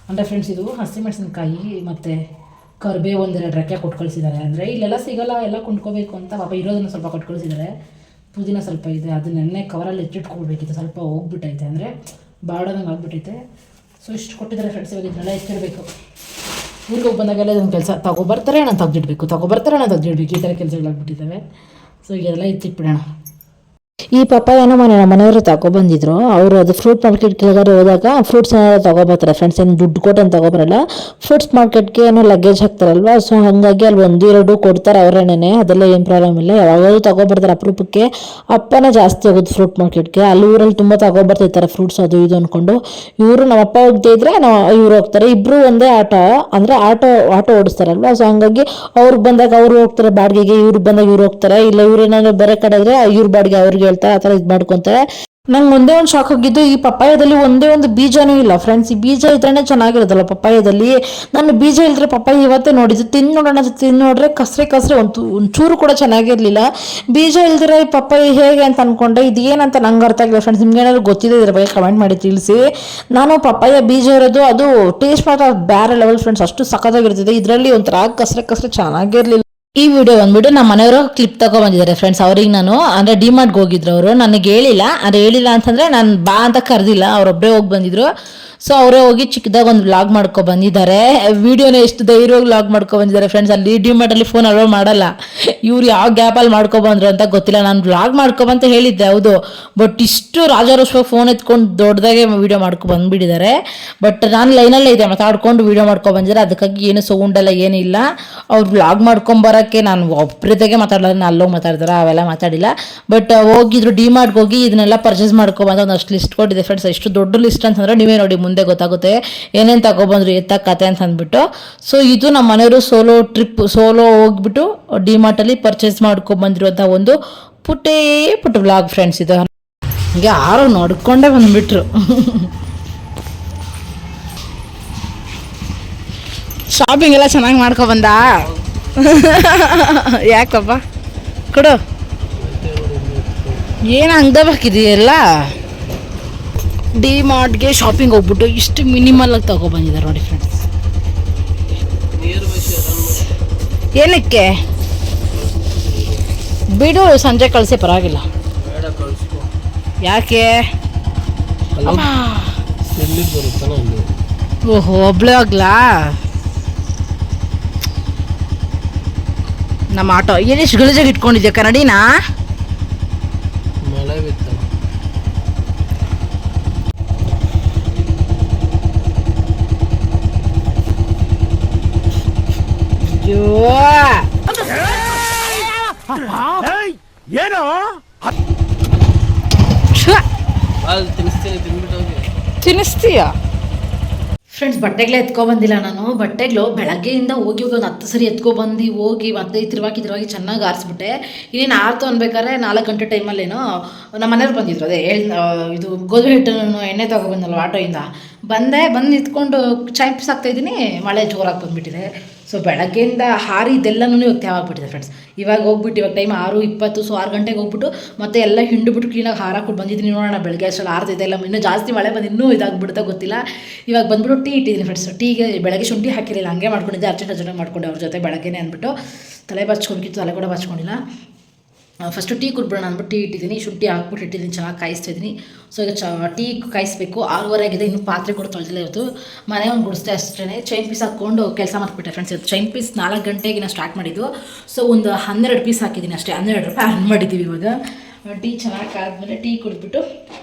ಅಂದರೆ ಫ್ರೆಂಡ್ಸ್, ಇದು ಹಸಿಮೆಣಸಿನ್ಕಾಯಿ ಮತ್ತು ಕರಿಬೇವು ಒಂದೆರಡು ರೆಕ್ಕೆ ಕೊಟ್ಟು ಕಳಿಸಿದ್ದಾರೆ. ಅಂದರೆ ಇಲ್ಲೆಲ್ಲ ಸಿಗೋಲ್ಲ, ಎಲ್ಲ ಕೊಂಡ್ಕೋಬೇಕು ಅಂತ ಪಾಪ ಇರೋದನ್ನು ಸ್ವಲ್ಪ ಕೊಟ್ಟು ಕಳಿಸಿದ್ದಾರೆ. ಪುದೀನ ಸ್ವಲ್ಪ ಇದೆ, ಅದು ನೆನ್ನೆ ಕವರಲ್ಲಿ ಎತ್ತಿಟ್ಕೊಳ್ಬೇಕಿತ್ತು, ಸ್ವಲ್ಪ ಹೋಗ್ಬಿಟ್ಟೈತೆ, ಅಂದರೆ ಬಾಡೋದಂಗೆ ಆಗ್ಬಿಟ್ಟೈತೆ. ಸೊ ಇಷ್ಟು ಕೊಟ್ಟಿದ್ದಾರೆ ಫ್ರೆಂಡ್ಸ್. ಇವಾಗ ಇದನ್ನೆಲ್ಲ ಎತ್ತಿಡಬೇಕು. ಊರಿಗೆ ಹೋಗಿ ಬಂದಾಗೆಲ್ಲ ಇದೊಂದು ಕೆಲಸ, ತಗೊಬರ್ತಾರೆ ನಾನು ತೆಗ್ದಿಡ್ಬೇಕು, ಈ ಥರ ಕೆಲಸಗಳಾಗ್ಬಿಟ್ಟಿದ್ದಾವೆ. ಸೊ ಇದೆಲ್ಲ ಎತ್ತಿಟ್ಬಿಡೋಣ. ಈ ಪಪ್ಪಾಯನ ನಮ್ಮ ಮನೆಯವರು ತಗೊಬಂದಿದ್ರು. ಅವರು ಅದು ಫ್ರೂಟ್ ಮಾರ್ಕೆಟ್ ಕೆಳಗಡೆ ಹೋದಾಗ ಫ್ರೂಟ್ಸ್ ಏನಾದ್ರು ತಗೊಬರ್ತಾರೆ ಫ್ರೆಂಡ್ಸ್, ಏನು ದುಡ್ಡು ಕೊಟ್ಟು ಅಂತ ತಗೊಬರಲ್ಲ. ಫ್ರೂಟ್ಸ್ ಮಾರ್ಕೆಟ್ಗೆ ಏನೋ ಲಗೇಜ್ ಹಾಕ್ತಾರಲ್ವ, ಸೊ ಹಾಗಾಗಿ ಅಲ್ಲಿ 1-2 ಕೊಡ್ತಾರೆ ಅವರೇನೇ, ಅದೆಲ್ಲ ಏನು ಪ್ರಾಬ್ಲಮ್ ಇಲ್ಲ. ಯಾವಾಗಾದ್ರೂ ತಗೊಬರ್ತಾರೆ ಅಪರೂಪಕ್ಕೆ. ಅಪ್ಪನೇ ಜಾಸ್ತಿ ಹೋಗೋದು ಫ್ರೂಟ್ ಮಾರ್ಕೆಟ್ಗೆ. ಅಲ್ಲಿ ಊರಲ್ಲಿ ತುಂಬ ತಗೊಬರ್ತಿರ್ತಾರೆ ಫ್ರೂಟ್ಸ್ ಅದು ಇದು ಅಂದ್ಕೊಂಡು. ಇವರು ನಮ್ಮ ಅಪ್ಪ ಹೋಗ್ತಾ ಇದ್ರೆ ಇವ್ರು ಹೋಗ್ತಾರೆ. ಇಬ್ಬರು ಒಂದೇ ಆಟೋ, ಅಂದರೆ ಆಟೋ ಓಡಿಸ್ತಾರಲ್ವ. ಸೊ ಹಂಗಾಗಿ ಅವ್ರಿಗೆ ಬಂದಾಗ ಅವ್ರು ಹೋಗ್ತಾರೆ ಬಾಡಿಗೆಗೆ, ಇವ್ರಿಗೆ ಬಂದಾಗ ಇವ್ರು ಹೋಗ್ತಾರೆ. ಇಲ್ಲ ಇವ್ರು ಏನಾದ್ರು ಬೇರೆ ಕಡೆ ಇದ್ರೆ ಇವ್ರ ಬಾಡಿಗೆ ಅವ್ರಿಗೆ ಹೇಳ್ತಾರೆ, ಆ ಥರ ಇದು ಮಾಡ್ಕೊತಾರೆ. ನಂಗೆ ಒಂದೇ ಒಂದು ಶಾಕ್ ಆಗಿದ್ದು ಈ ಪಪ್ಪಾಯದಲ್ಲಿ ಒಂದೇ ಒಂದು ಬೀಜನೂ ಇಲ್ಲ ಫ್ರೆಂಡ್ಸ್. ಈ ಬೀಜ ಇದ್ರೇ ಚೆನ್ನಾಗಿರೋದಲ್ಲ ಪಪ್ಪಾಯದಲ್ಲಿ. ನಾನು ಬೀಜ ಇಲ್ಲದ್ರೆ ಪಪ್ಪಾಯ ಇವತ್ತೇ ನೋಡಿದ್ದು, ತಿಂದು ನೋಡೋಣ ತಿಂದು ನೋಡ್ರೆ ಕಸ್ರೆ ಒಂಚೂರು ಕೂಡ ಚೆನ್ನಾಗಿರಲಿಲ್ಲ. ಬೀಜ ಇಲ್ದಿರ ಈ ಪಪ್ಪಾಯ ಹೇಗೆ ಅಂತ ಅನ್ಕೊಂಡೆ. ಇದು ಏನಂತ ನಂಗೆ ಅರ್ಥ ಆಗಿಲ್ಲ ಫ್ರೆಂಡ್ಸ್. ನಿಮ್ಗೆ ಏನಾದ್ರು ಗೊತ್ತಿದೆ ಇದ್ರ ಬಗ್ಗೆ ಕಮೆಂಟ್ ಮಾಡಿ ತಿಳಿಸಿ. ನಾನು ಪಪ್ಪಾಯ ಬೀಜ ಇರೋದು ಅದು ಟೇಸ್ಟ್ ಮಾತ್ರ ಬೇರೆ ಲೆವೆಲ್ ಫ್ರೆಂಡ್ಸ್, ಅಷ್ಟು ಸಖತ್ತಾಗಿರ್ತಿದೆ. ಇದರಲ್ಲಿ ಒಂಥರ ಕಸ್ರೆ ಚೆನ್ನಾಗಿರಲಿಲ್ಲ. ಈ ವಿಡಿಯೋ ಬಂದ್ಬಿಟ್ಟು ನಮ್ಮ ಮನೆಯವರು ಕ್ಲಿಪ್ ತಗೊ ಬಂದಿದ್ದಾರೆ ಫ್ರೆಂಡ್ಸ್. ಅವ್ರಿಗೆ ನಾನು ಅಂದರೆ ಡಿಮಾರ್ಟ್ಗೆ ಹೋಗಿದ್ರು ಅವರು, ನನಗೆ ಹೇಳಿಲ್ಲ. ಅದು ಹೇಳಿಲ್ಲ ಅಂತಂದರೆ ನಾನು ಬಾ ಅಂತ ಕರೆದಿಲ್ಲ, ಅವರೊಬ್ಬರೇ ಹೋಗಿ ಬಂದಿದ್ರು. ಸೊ ಅವರೇ ಹೋಗಿ ಚಿಕ್ಕದಾಗ ಒಂದು ವ್ಲಾಗ್ ಮಾಡ್ಕೊ ಬಂದಿದ್ದಾರೆ. ವಿಡಿಯೋನ ಎಷ್ಟು ಧೈರ್ಯವಾಗಿ ವ್ಲಾಗ್ ಮಾಡ್ಕೊ ಬಂದಿದ್ದಾರೆ ಫ್ರೆಂಡ್ಸ್. ಅಲ್ಲಿ ಡಿಮಾರ್ಟಲ್ಲಿ ಫೋನ್ ಅಲೋ ಮಾಡಲ್ಲ. ಇವ್ರು ಯಾವ ಗ್ಯಾಪಲ್ಲಿ ಮಾಡ್ಕೊಬಂದ್ರು ಅಂತ ಗೊತ್ತಿಲ್ಲ. ನಾನು ವ್ಲಾಗ್ ಮಾಡ್ಕೊಬಂತ ಹೇಳಿದ್ದೆ ಹೌದು, ಬಟ್ ಇಷ್ಟು ರಾಜಾರೋಷವಾಗಿ ಫೋನ್ ಎತ್ಕೊಂಡು ದೊಡ್ಡದಾಗೆ ವಿಡಿಯೋ ಮಾಡ್ಕೊ ಬಂದುಬಿಟ್ಟಿದ್ದಾರೆ. ಬಟ್ ನಾನು ಲೈನಲ್ಲೇ ಇದೆ ಮಾತಾಡ್ಕೊಂಡು ವಿಡಿಯೋ ಮಾಡ್ಕೊ ಬಂದಿದ್ದಾರೆ. ಅದಕ್ಕಾಗಿ ಏನು ಸೌಂಡೆಲ್ಲ ಏನಿಲ್ಲ. ಅವ್ರು ವ್ಲಾಗ್ ಮಾಡ್ಕೊಂಬರೋಕ್ಕೆ ನಾನು ಒಬ್ಬರದಾಗೆ ಮಾತಾಡಲ್ಲ, ನಾನು ಅಲ್ಲೋಗಿ ಮಾತಾಡಿದಾರೆ ಅವೆಲ್ಲ ಮಾತಾಡಿಲ್ಲ. ಬಟ್ ಹೋಗಿದ್ರು ಡಿಮಾರ್ಟ್ಗೆ ಹೋಗಿ ಇದನ್ನೆಲ್ಲ ಪರ್ಚೇಸ್ ಮಾಡ್ಕೊಬಂದು ಒಂದಷ್ಟು ಲಿಸ್ಟ್ ಕೊಟ್ಟಿದೆ ಫ್ರೆಂಡ್ಸ್. ಎಷ್ಟು ದೊಡ್ಡ ಲಿಸ್ಟ್ ಅಂತಂದರೆ ನೀವೇ ನೋಡಿ ಮುಂದೆ ಗೊತ್ತಾಗುತ್ತೆ ಏನೇನು ತಗೊಬಂದ್ರು ಎತ್ತ ಕತೆ ಅಂತ ಅಂದ್ಬಿಟ್ಟು. ಸೊ ಇದು ನಮ್ಮ ಮನೆಯವರು ಸೋಲೋ ಹೋಗ್ಬಿಟ್ಟು ಡಿಮಾರ್ಟಲ್ಲಿ ಪರ್ಚೇಸ್ ಮಾಡ್ಕೊಬಂದಿರುವಂಥ ಒಂದು ಪುಟ್ಟ ವ್ಲಾಗ್ ಫ್ರೆಂಡ್ಸ್. ಇದು ಯಾರೋ ನೋಡ್ಕೊಂಡೇ ಬಂದ್ಬಿಟ್ರು. ಶಾಪಿಂಗ್ ಎಲ್ಲ ಚೆನ್ನಾಗಿ ಮಾಡ್ಕೊಬಂದ. ಯಾಕಪ್ಪ ಕೊಡು, ಏನು ಹಂಗಬೇಕಿದೆಯಲ್ಲ. ಡಿಮಾರ್ಟ್ಗೆ ಶಾಪಿಂಗ್ ಹೋಗ್ಬಿಟ್ಟು ಇಷ್ಟು ಮಿನಿಮಲ್ ಆಗಿ ತಗೊಬಂದಿದ್ದಾರೆ ನೋಡಿ ಫ್ರೆಂಡ್ಸ್. ಏನಕ್ಕೆ ಬಿಡು, ಸಂಜೆ ಕಳಿಸಿ ಪರವಾಗಿಲ್ಲ. ಯಾಕೆ ಓಹೋ ಒಬ್ಳೆ ಆಗ್ಲಾ. ನಮ್ಮ ಆಟೋ ಏನಿಷ್ಟು ಗಲೀಜಾಗಿ ಇಟ್ಕೊಂಡಿದ್ಯಾ ಕನ್ನಡಿನಾ. ಏನೋ ತಿನ್ನಿಸ್ತೀಯ ಫ್ರೆಂಡ್ಸ್. ಬಟ್ಟೆಗಳೇ ಎತ್ಕೊಬಂದಿಲ್ಲ ನಾನು. ಬಟ್ಟೆಗಳು ಬೆಳಗ್ಗೆಯಿಂದ ಹೋಗಿ ಒಂದು 10 ಸರಿ ಎತ್ಕೊಬಂದು ಹೋಗಿ ಮತ್ತೆ ತಿರುವಾಗಿ ಚೆನ್ನಾಗಿ ಆರಿಸ್ಬಿಟ್ಟೆ. ಇನ್ನೇನು ಆರ್ತು ಅನ್ಬೇಕಾದ್ರೆ 4 ಗಂಟೆ ಟೈಮಲ್ಲೇನೋ ನಮ್ಮ ಮನೆಯವ್ರು ಬಂದಿದ್ರು. ಅದೇ ಇದು ಗೋಧಿ ಹಿಟ್ಟನ್ನು ಎಣ್ಣೆ ತಗೊಬಂದಲ್ಲ ಆಟೋಯಿಂದ ಬಂದು ನಿಂತ್ಕೊಂಡು ಚಾಯ್ ಹಾಕ್ತಾಯಿದ್ದೀನಿ. ಮಳೆ ಜೋರಾಗಿ ಬಂದುಬಿಟ್ಟಿದೆ. ಸೊ ಬೆಳಗ್ಗೆಯಿಂದ ಹಾರಿ ಇದೆಲ್ಲನೂ ಇವಾಗ ತೇವಾಗ್ಬಿಟ್ಟಿದೆ ಫ್ರೆಂಡ್ಸ್. ಇವಾಗ ಹೋಗ್ಬಿಟ್ಟು ಇವಾಗ ಟೈಮ್ 6:20. ಸೊ 6 ಗಂಟೆಗೆ ಹೋಗ್ಬಿಟ್ಟು ಮತ್ತೆ ಎಲ್ಲ ಹಿಂಡುಬಿಟ್ಟು ಕ್ಲೀನಾಗಿ ಹಾರಾಕ್ಬಿಟ್ಟು ಬಂದಿದ್ದೀನಿ. ನೋಡೋಣ ಬೆಳಗ್ಗೆ ಅಷ್ಟರಲ್ಲಿ ಆರ್ತಿದೆ ಇಲ್ಲ ಇನ್ನೂ ಜಾಸ್ತಿ ಮಳೆ ಬಂದು ಇನ್ನೂ ಇದಾಗ್ಬಿಡುತ್ತಾ ಗೊತ್ತಿಲ್ಲ. ಇವಾಗ ಬಂದ್ಬಿಟ್ಟು ಟೀ ಇಟ್ಟಿದ್ದೀನಿ ಫ್ರೆಂಡ್ಸ್. ಟೀಗೆ ಬೆಳಗ್ಗೆ ಶುಂಠಿ ಹಾಕಿರಲಿಲ್ಲ, ಹಂಗೆ ಮಾಡ್ಕೊಂಡಿದ್ದೆ. ಅರ್ಜೆಂಟ್ ಮಾಡ್ಕೊಂಡೆ ಅವ್ರ ಜೊತೆ ಬೆಳಗ್ಗೆನೇ ಅಂದ್ಬಿಟ್ಟು. ತಲೆ ಬಾಚ್ಕೊಂಡ್ಬಿಟ್ಟು ತಲೆ ಕೂಡ ಬಾಚ್ಕೊಂಡಿಲ್ಲ. ಫಸ್ಟು ಟೀ ಕುಡ್ಬಿಡೋಣ ಅಂದ್ಬಿಟ್ಟು ಟೀ ಇಟ್ಟಿದ್ದೀನಿ. ಶುಂಠಿ ಹಾಕ್ಬಿಟ್ಟು ಇಟ್ಟಿದ್ದೀನಿ, ಚೆನ್ನಾಗಿ ಕಾಯಿಸ್ತಾಯಿದ್ದೀನಿ. ಸೊ ಈಗ ಟೀ ಕಾಯಿಸ್ಬೇಕು. 6:30 ಆಗಿದೆ, ಇನ್ನೂ ಪಾತ್ರೆ ಕೂಡ ತೊಳೆದಿಲ್ಲ. ಇವತ್ತು ಮನೆ ಒಂದು ಗುಡಿಸ್ದೆ ಅಷ್ಟೇ. ಚೈನ್ ಪೀಸ್ ಹಾಕ್ಕೊಂಡು ಕೆಲಸ ಮಾಡ್ಬಿಟ್ಟೆ ಫ್ರೆಂಡ್ಸ್. ಇವತ್ತು ಚೈನ್ ಪೀಸ್ 4 ಗಂಟೆಗೆ ನಾವು ಸ್ಟಾರ್ಟ್ ಮಾಡಿದ್ದು. ಸೊ ಒಂದು 12 ಪೀಸ್ ಹಾಕಿದ್ದೀನಿ ಅಷ್ಟೇ. 12 ರೂಪಾಯಿ ಅರ್ನ್ ಮಾಡಿದ್ದೀವಿ ಇವಾಗ. ಟೀ ಚೆನ್ನಾಗಿ ಕಾದ್ಮೇಲೆ ಟೀ ಕುಡಿದ್ಬಿಟ್ಟು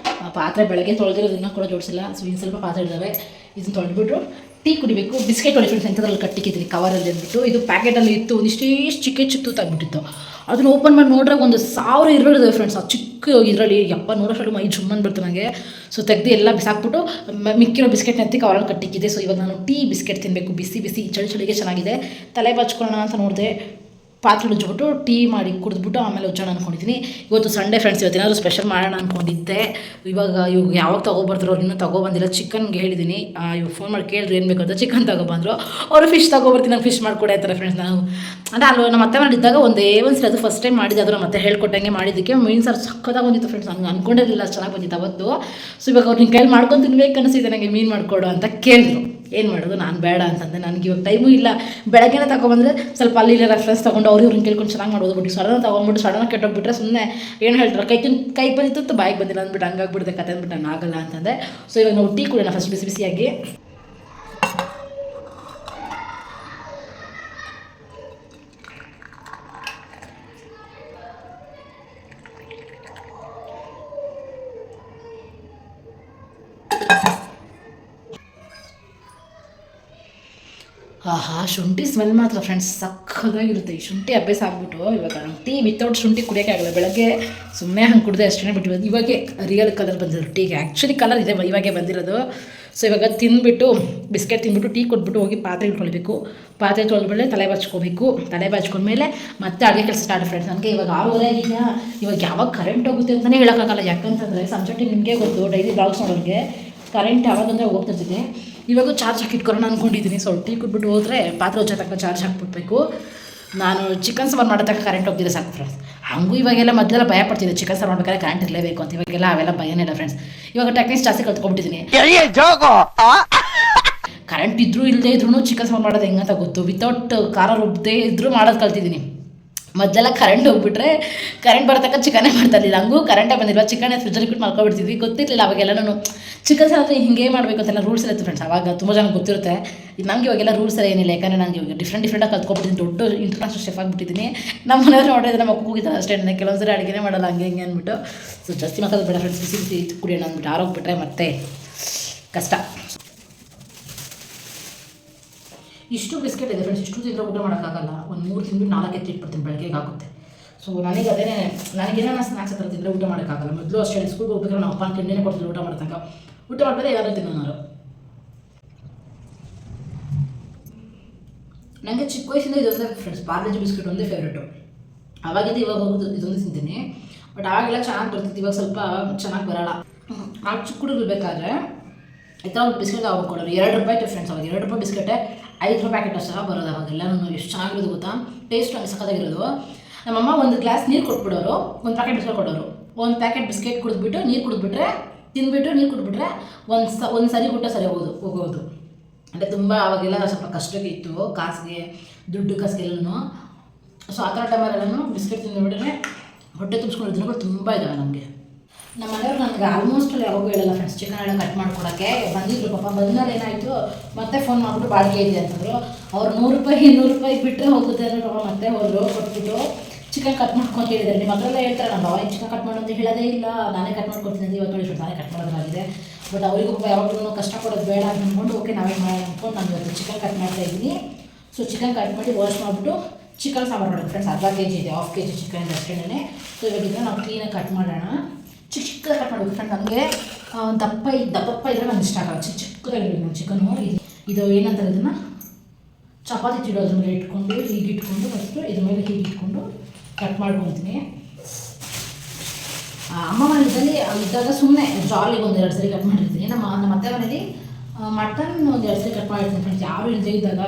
ಪಾತ್ರೆ ಬೆಳಗ್ಗೆ ತೊಳೆದಿರೋದನ್ನ ಕೂಡ ಜೋಡಿಸಿಲ್ಲ. ಸೊ ಇನ್ನು ಸ್ವಲ್ಪ ಪಾತ್ರೆ ಇದ್ದಾವೆ, ಇದನ್ನು ತೊಳೆದ್ಬಿಟ್ಟು ಟೀ ಕುಡಿಬೇಕು. ಬಿಸ್ಕೆಟ್ ಹೊಡಿ ಫ್ರೆಂಡ್ಸ್, ಎಂಥದ್ರಲ್ಲಿ ಕಟ್ಟಿಕ್ಕಿದ್ದೀನಿ ಕವರಲ್ಲಿ ಅಂದ್ಬಿಟ್ಟು. ಇದು ಪ್ಯಾಕೆಟಲ್ಲಿ ಇತ್ತು, ಒಂದಿಷ್ಟೇ ಚಿಕ್ಕ ತಗ್ಬಿಟ್ಟಿತ್ತು. ಅದನ್ನು ಓಪನ್ ಮಾಡಿ ನೋಡ್ರೆ 1000 ಇರಬೇಡಿದೆ ಫ್ರೆಂಡ್ಸ್. ಅದು ಚಿಕ್ಕ ಇದರಲ್ಲಿ ನೋಡೋಷ್ಟು ಮೈ ಜುಮ್ಮನ್ ಬಿಡ್ತು ನನಗೆ. ಸೊ ತೆಗೆದು ಎಲ್ಲ ಬಿಸಾಕ್ಬಿಟ್ಟು ಮಿಕ್ಕಿರೋ ಬಿಸ್ಕೆಟ್ ಎತ್ತಿ ಕವರಲ್ಲಿ ಕಟ್ಟಿಕ್ಕಿದೆ. ಸೊ ಇವಾಗ ನಾನು ಟೀ ಬಿಸ್ಕೆಟ್ ತಿನ್ನಬೇಕು, ಬಿಸಿ ಚಳಿಗೆ ಚೆನ್ನಾಗಿದೆ. ತಲೆ ಬಾಚ್ಕೊಳ್ಳೋಣ ಅಂತ ನೋಡಿದೆ, ಪಾತ್ರೆ ಉಜ್ಜಿಬಿಟ್ಟು ಟೀ ಮಾಡಿ ಕುಡಿದ್ಬಿಟ್ಟು ಆಮೇಲೆ ಉಜ್ಜೋಣ ಅಂದ್ಕೊಂಡಿದ್ದೀನಿ. ಇವತ್ತು ಸಂಡೇ ಫ್ರೆಂಡ್ಸ್, ಇವತ್ತೇನಾದರೂ ಸ್ಪೆಷಲ್ ಮಾಡೋಣ ಅಂದ್ಕೊಂಡಿದ್ದೆ. ಇವಾಗ ಯಾವಾಗ ತೊಗೊಬರ್ತಾರೋ ಅವ್ರು ಇನ್ನೂ ತೊಗೊಬಂದಿಲ್ಲ. ಚಿಕನ್ಗೆ ಹೇಳಿದ್ದೀನಿ, ಇವಾಗ ಫೋನ್ ಮಾಡಿ ಕೇಳಿದ್ರು ಏನು ಬೇಕಂತ. ಚಿಕನ್ ತೊಗೊಬಂದರು. ಅವರು ಫಿಶ್ ತೊಗೊಬರ್ತೀನಿ, ನಂಗೆ ಫಿಶ್ ಮಾಡಿಕೊಡಿ ಆಯ್ತಾರೆ ಫ್ರೆಂಡ್ಸ್. ನಾನು ಅಂದರೆ ಅಲ್ಲಿ ನಮ್ಮ ಅತ್ತೆ ಮಾಡಿದ್ದಾಗ ಒಂದೇ ಒಂದ್ಸರಿ ಅದು ಫಸ್ಟ್ ಟೈಮ್ ಮಾಡಿದ್ದೆ. ಅದು ಮತ್ತೆ ಹೇಳ್ಕೊಟ್ಟಂಗೆ ಮಾಡಿದ್ದಕ್ಕೆ ಮೀನು ಸಾರು ಸಕ್ಕತ್ತಾಗಿ ಬಂದಿತ್ತು ಫ್ರೆಂಡ್ಸ್. ನಂಗೆ ಅಂದ್ಕೊಂಡಿರಲಿಲ್ಲ ಚೆನ್ನಾಗಿ ಬಂದಿತ್ತು ಅವತ್ತು. ಸೊ ಇವಾಗ ಅವ್ರು ನಿನ್ನ ಕೈಲಿ ಮಾಡ್ಕೊಂಡು ತಿನ್ಬೇಕು ಅನಿಸಿದೆ ನನಗೆ, ಮೀನು ಮಾಡಿಕೊಡು ಅಂತ ಕೇಳಿದ್ರು. ಏನು ಮಾಡೋದು, ನಾನು ಬೇಡ ಅಂತಂದೆ. ನನಗೆ ಇವಾಗ ಟೈಮು ಇಲ್ಲ. ಬೆಳಗ್ಗೆನೇ ತೊಗೊಬಂದರೆ ಸ್ವಲ್ಪ ಅಲ್ಲಿ ರೆಫರೆನ್ಸ್ ತೊಗೊಂಡು ಅವ್ರನ್ನ ಕೇಳ್ಕೊಂಡು ಚೆನ್ನಾಗಿ ಮಾಡೋದು. ಬಿಟ್ಟು ಸಡನ್ನಾಗಿ ಕೆಟ್ಟೋಗ್ಬಿಟ್ರೆ ಸುಮ್ಮನೆ ಏನು ಹೇಳ್ತಾರೆ, ಕೈ ಬಂದಿತ್ತು ಬಾಯಿಗೆ ಬಂದಿಲ್ಲ ಅಂದ್ಬಿಟ್ಟು ಹಂಗಾಗ್ಬಿಡ್ದೆ ಕತೆ ಅಂದ್ಬಿಟ್ಟು ನಾನು ಆಗಲ್ಲ ಅಂತಂದೆ. ಸೊ ಇವಾಗ ನಾವು ಟೀ ಕುಡಿಯೋಣ ಫಸ್ಟ್ ಬಿಸಿಯಾಗಿ. ಶುಂಠಿ ಸ್ಮೆಲ್ ಮಾತ್ರ ಫ್ರೆಂಡ್ಸ್ ಸಕ್ಕದಾಗಿರುತ್ತೆ. ಈ ಶುಂಠಿ ಅಭ್ಯಾಸ ಆಗ್ಬಿಟ್ಟು ಇವಾಗ ಟೀ ವಿತೌಟ್ ಶುಂಠಿ ಕುಡಿಯೋಕೆ ಆಗಲ್ಲ. ಬೆಳಗ್ಗೆ ಸುಮ್ಮನೆ ಹಂಗೆ ಕುಡಿದೆ ಅಷ್ಟೇ. ಬಿಟ್ಟು ಇವಾಗೆ ರಿಯಲ್ ಕಲರ್ ಬಂದಿರೋದು ಟೀಗೆ. ಆ್ಯಕ್ಚುಲಿ ಕಲರ್ ಇದೆ ಇವಾಗೆ ಬಂದಿರೋದು. ಸೊ ಇವಾಗ ತಿಂದುಬಿಟ್ಟು ಬಿಸ್ಕೆಟ್ ತಿಂದ್ಬಿಟ್ಟು ಟೀ ಕೊಟ್ಬಿಟ್ಟು ಹೋಗಿ ಪಾತ್ರೆ ಇಟ್ಕೊಳ್ಬೇಕು. ಪಾತ್ರೆ ತೊಳೆದ್ಮೇಲೆ ತಲೆ ಬಾಚ್ಕೋಬೇಕು. ತಲೆ ಬಾಚ್ಕೊಂಡ್ಮೇಲೆ ಮತ್ತೆ ಅಡುಗೆ ಕೆಲಸ ಸ್ಟಾರ್ಟ್ ಫ್ರೆಂಡ್ಸ್. ನನಗೆ ಇವಾಗ 6:30 ಆಗಿದೆಯಾ, ಇವಾಗ ಯಾವಾಗ ಕರೆಂಟ್ ಹೋಗುತ್ತೆ ಅಂತಲೇ ಹೇಳೋಕ್ಕಾಗಲ್ಲ. ಯಾಕಂತಂದರೆ ಸಂಜೆ ಟೈಮ್ ನಿಮಗೆ ಗೊತ್ತು, ಡೈಲಿ ಬ್ಲಾಗ್ಸ್ ನೋಡೋರಿಗೆ ಕರೆಂಟ್ ಯಾವಾಗಂದರೆ ಹೋಗ್ತಿರ್ತಿದೆ. ಇವಾಗ ಚಾರ್ಜ್ ಹಾಕಿ ಇಟ್ಕೊಳ್ಳೋಣ ಅಂದ್ಕೊಂಡಿದ್ದೀನಿ. ಸ್ವಲ್ಪ ಟೀ ಕೊಟ್ಬಿಟ್ಟು ಹೋದರೆ ಪಾತ್ರೆ ಹಚ್ಚೋ ತಕ್ಕ ಚಾರ್ಜ್ ಹಾಕ್ಬಿಡ್ಬೇಕು. ನಾನು ಚಿಕನ್ ಸಾಂಬಾರು ಮಾಡೋ ತಕ್ಕ ಕರೆಂಟ್ ಹೋಗ್ತಿದೆ ಸಾಕು ಫ್ರೆಂಡ್ಸ್. ಹಾಗೂ ಇವಾಗೆಲ್ಲ ಮೊದಲೆಲ್ಲ ಭಯ ಪಡ್ತಿದ್ದೆ ಚಿಕನ್ ಸಾರು ಮಾಡ್ಬೇಕಾದ್ರೆ ಕರೆಂಟ್ ಇರಲೇಬೇಕು ಅಂತ. ಇವಾಗೆಲ್ಲ ಅವೆಲ್ಲ ಭಯನೇ ಇಲ್ಲ ಫ್ರೆಂಡ್ಸ್. ಇವಾಗ ಟೆಕ್ನಿಕ್ಸ್ ಜಾಸ್ತಿ ಕಲ್ತ್ಕೊಂಡ್ಬಿಟ್ಟಿದ್ದೀನಿ. ಕರೆಂಟ್ ಇದ್ರೂ ಇಲ್ಲದೆ ಇದ್ರೂ ಚಿಕನ್ ಸಾಂಬಾರು ಮಾಡೋದು ಹೆಂಗಂತ ಗೊತ್ತು. ವಿತೌಟ್ ಖಾರ ರುಬ್ಬದೇ ಇದ್ರೂ ಮಾಡೋದು ಕಲ್ತಿದ್ದೀನಿ. ಮೊದಲೆಲ್ಲ ಕರೆಂಟ್ ಹೋಗ್ಬಿಟ್ರೆ ಕರೆಂಟ್ ಬರತಕ್ಕ ಚಿಕನ್ನೇ ಮಾಡ್ತಾ ಇರಲಿಲ್ಲ. ಹಂಗೂ ಕರೆಂಟೇ ಬಂದಿಲ್ಲ, ಚಿಕನ್ ಫ್ರಿಜ್ಜಲ್ಲಿ ಇಟ್ಬಿಟ್ಟು ಮಾಡ್ಕೊಬಿಡ್ತಿದ್ವಿ. ಗೊತ್ತಿರಲಿಲ್ಲ ಅವಾಗೆಲ್ಲ ನಾನು ಚಿಕನ್ ಸಾರು ಹಿಂಗೆ ಮಾಡಬೇಕು ಅಂತೆಲ್ಲ ರೂಲ್ಸ್ ಇರುತ್ತೆ ಫ್ರೆಂಡ್ಸ್. ಅವಾಗ ತುಂಬ ಜನ ಗೊತ್ತಿರುತ್ತೆ. ಇದು ನಮಗೆ ಇವಾಗೆಲ್ಲ ರೂಲ್ಸ್ ಎಲ್ಲ ಏನಿಲ್ಲ. ಯಾಕಂದರೆ ನನಗೆ ಇವಾಗ ಡಿಫ್ರೆಂಟಾಗಿ ಕಲ್ತ್ಕೊಬಿಟ್ಟಿದ್ದೀನಿ. ದೊಡ್ಡ ಇಂಟರ್ನ್ಯಾಷನಲ್ ಶೆಫ್ ಆಗಿಬಿಟ್ಟಿದ್ದೀನಿ. ನಮ್ಮ ಮನೆಯವ್ರು ನೋಡಿದ್ರೆ ನಮ್ಮ ಮಕ್ಕಳು ಹೋಗಿದ್ದಾರೆ ಅಷ್ಟೇ. ಕೆಲವೊಂದು ಸರಿ ಅಡುಗೆನೇ ಮಾಡಲ್ಲ ಹಂಗೆ ಹಿಂಗೆ ಅಂದ್ಬಿಟ್ಟು. ಸೊ ಜಾಸ್ತಿ ಮಕ್ಕಳು ಬೇಡ ಫ್ರೆಂಡ್ಸ್, ಬಿಸಿ ಬಿಸಿ ಕುಡಿಯೋಣ ಅಂದ್ಬಿಟ್ಟು ಆರೋಗ್ಬಿಟ್ರೆ ಮತ್ತೆ ಕಷ್ಟ. ಇಷ್ಟು ಬಿಸ್ಕೆಟ್ ಇದೆ ಫ್ರೆಂಡ್ಸ್, ಇಷ್ಟು ತಿಂದರೆ ಊಟ ಮಾಡೋಕ್ಕಾಗಲ್ಲ. ಒಂದು 3 ತಿಂದು 4 ಎತ್ತಿಟ್ಬಿಡ್ತೀನಿ, ಬೆಳಗ್ಗೆಗೆ ಆಗುತ್ತೆ. ಸೊ ನನಗೆ ಅದೇನೇ, ನನಗೇನೋ ಸ್ನ್ಯಾಕ್ಸ್ ಹತ್ರ ತಿಂದರೆ ಊಟ ಮಾಡೋಕ್ಕಾಗಲ್ಲ. ಮೊದಲು ಅಷ್ಟೇ ಸ್ಕೂಲ್ಗೆ ಹೋಗ್ಬೇಕಾದ್ರೆ ನಮ್ಮ ಅಪ್ಪನ ತಿಂಡಿನೇ ಕೊಡ್ತಿದ್ರು ಊಟ ಮಾಡ್ತಂಗ. ಊಟ ಮಾಡಿದ್ರೆ ಯಾರು ತಿನ್ನೋರು. ನನಗೆ ಚಿಕ್ಕ ವಯಸ್ಸಿಂದ ಇದೊಂದೇ ಫ್ರೆಂಡ್ಸ್, ಪಾರ್ಲೆಜಿ ಬಿಸ್ಕೆಟ್ ಒಂದೇ ಫೇವ್ರೇಟು. ಆವಾಗಿದ್ದು ಇವಾಗ ಹೋಗೋದು ಇದೊಂದೇ ತಿಂತೀನಿ. ಬಟ್ ಆವಾಗೆಲ್ಲ ಚೆನ್ನಾಗಿ ಬರ್ತಿತ್ತು, ಇವಾಗ ಸ್ವಲ್ಪ ಚೆನ್ನಾಗಿ ಬರೋಲ್ಲ. ಆಗ ಚಿಕ್ಕ ಹುಡುಗರು ಬೇಕಾದ್ರೆ ಈ ಥರ ಒಂದು ಬಿಸ್ಕೆಟ್ ಅವಾಗ ಕೊಡೋರು. 2 ರೂಪಾಯಿ ಇತ್ತು ಫ್ರೆಂಡ್ಸ್. ಅವಾಗ 2 ರೂಪಾಯಿ ಬಿಸ್ಕೆಟೇ 5 ರೂಪಾಯಿ ಪ್ಯಾಕೆಟ್ ಅಷ್ಟೇ ಬರೋದು. ಅವಾಗೆಲ್ಲ ನಾನು ಎಷ್ಟು ಚೆನ್ನಾಗಿರೋದು ಗೊತ್ತಾ, ಟೇಸ್ಟ್ ಆಗಿ ಸಖತ್ತಾಗಿರೋದು. ನಮ್ಮಮ್ಮ ಒಂದು ಗ್ಲಾಸ್ ನೀರು ಕೊಟ್ಬಿಡೋರು, ಒಂದು ಪ್ಯಾಕೆಟ್ ಬಿಸ್ಕೆಟ್ ಕೊಡೋರು. ಒಂದು ಪ್ಯಾಕೆಟ್ ಬಿಸ್ಕೆಟ್ ಕುಡಿದ್ಬಿಟ್ಟು ನೀರು ಕುಡಿದ್ಬಿಟ್ರೆ, ತಿಂದ್ಬಿಟ್ಟು ನೀರು ಕುಡಿದ್ಬಿಟ್ರೆ ಒಂದು ಸರಿ ಊಟ ಸರಿ ಹೋಗೋದು. ಅಂದರೆ ತುಂಬ ಅವಾಗೆಲ್ಲ ಸ್ವಲ್ಪ ಕಷ್ಟಕ್ಕೆ ಇತ್ತು, ಕಾಸಿಗೆ ದುಡ್ಡು ಕಾಸಿಗೆಲ್ಲೂ. ಸೊ ಆ ಥರ ಟೈಮಲ್ಲೆಲ್ಲೂ ಬಿಸ್ಕೆಟ್ ತಿಂದುಬಿಟ್ರೆ ಹೊಟ್ಟೆ ತುಂಬಿಸ್ಕೊಂಡು ದಿನಗಳು ತುಂಬ ಇದ್ದಾವೆ ನಮಗೆ. ನಮ್ಮ ಮನೆಯವ್ರು ನನಗೆ ಆಲ್ಮೋಸ್ಟ್ ಯಾವಾಗೂ ಹೇಳಲ್ಲ ಫ್ರೆಂಡ್ಸ್, ಚಿಕನ್ ಎಲ್ಲ ಕಟ್ ಮಾಡ್ಕೊಡೋಕ್ಕೆ ಬಂದಿದ್ರು. ಪಾಪ ಬಂದ್ಮೇಲೆ ಏನಾಯಿತು, ಮತ್ತೆ ಫೋನ್ ಮಾಡಿಬಿಟ್ಟು ಬಾಡಿಗೆ ಇದೆ ಅಂತಂದರು. ಅವ್ರು 100 ರೂಪಾಯಿ 200 ರೂಪಾಯಿ ಬಿಟ್ಟರೆ ಹೋಗುತ್ತೆ ಅಂದರೆ ಪಾಪ ಮತ್ತೆ ಹೋದ್ರು. ಕೊಟ್ಬಿಟ್ಟು ಚಿಕನ್ ಕಟ್ ಮಾಡ್ಕೊಂಡು ಹೇಳಿದ್ದಾರೆ. ನಿಮ್ಮ ಹತ್ರ ಹೇಳ್ತಾರೆ, ನಮ್ಮ ಬಾಯ್ ಚಿಕನ್ ಕಟ್ ಮಾಡು ಅಂತ ಹೇಳೋದೇ ಇಲ್ಲ, ನಾನೇ ಕಟ್ ಮಾಡ್ಕೊಡ್ತೀನಿ ಅಂತ. ಇವತ್ತು ನೋಡಿ ನಾನೇ ಕಟ್ ಮಾಡೋದಾಗಿದೆ. ಬಟ್ ಅವರಿಗೂ ಯಾವಾಗಲೂ ಕಷ್ಟ ಕೊಡೋದು ಬೇಡ ಅಂತ ಅಂದ್ಕೊಂಡು ಓಕೆ ನಾವೇ ಮಾಡೋಣ ಅಂದ್ಕೊಂಡು ನಾನು ಇವತ್ತು ಚಿಕನ್ ಕಟ್ ಮಾಡ್ತಾಯಿದ್ದೀನಿ. ಸೊ ಚಿಕನ್ ಕಟ್ ಮಾಡಿ ವಾಶ್ ಮಾಡಿಬಿಟ್ಟು ಚಿಕನ್ ಸಾಂಬಾರು ಮಾಡೋದು ಫ್ರೆಂಡ್ಸ್. ಅರ್ಧ kg ಇದೆ, 1/2 kg ಚಿಕನ್ ಅಷ್ಟೇ. ಸೊ ಇವಾಗಿದ್ರೆ ನಾವು ಕ್ಲೀನಾಗಿ ಕಟ್ ಮಾಡೋಣ. ಚಿಕ್ಕದಾಗಿ ಕಟ್ ಮಾಡಬೇಕು ಫ್ರೆಂಡ್. ನನಗೆ ದಪ್ಪ ಇದ್ದರೆ ನನಗೆ ಇಷ್ಟ ಆಗಲ್ಲ. ಚಿಕ್ಕದಾಗಿರಬೇಕು ನಾನು ಚಿಕನು. ಇದು ಏನಂತಾರೆ, ಇದನ್ನು ಚಪಾತಿ ಚಿಡೋದ್ರ ಮೇಲೆ ಇಟ್ಕೊಂಡು ಹೀಗೆ ಇಟ್ಕೊಂಡು ಫಸ್ಟು ಇದ್ರ ಮೇಲೆ ಹೀಗೆ ಇಟ್ಕೊಂಡು ಕಟ್ ಮಾಡ್ಕೊತೀನಿ. ಅಮ್ಮ ಮನೆಯಲ್ಲಿ ಇದ್ದಾಗ ಸುಮ್ಮನೆ ಜಾಲಿಗೆ 1-2 ಸರಿ ಕಟ್ ಮಾಡಿರ್ತೀನಿ. ನಮ್ಮ ಅತ್ತೆ ಮನೇಲಿ ಮಟನ್ 1-2 ಸರಿ ಕಟ್ ಮಾಡಿರ್ತೀನಿ ಫ್ರೆಂಡ್ಸ್. ಯಾರು ಇಲ್ಲದೆ ಇದ್ದಾಗ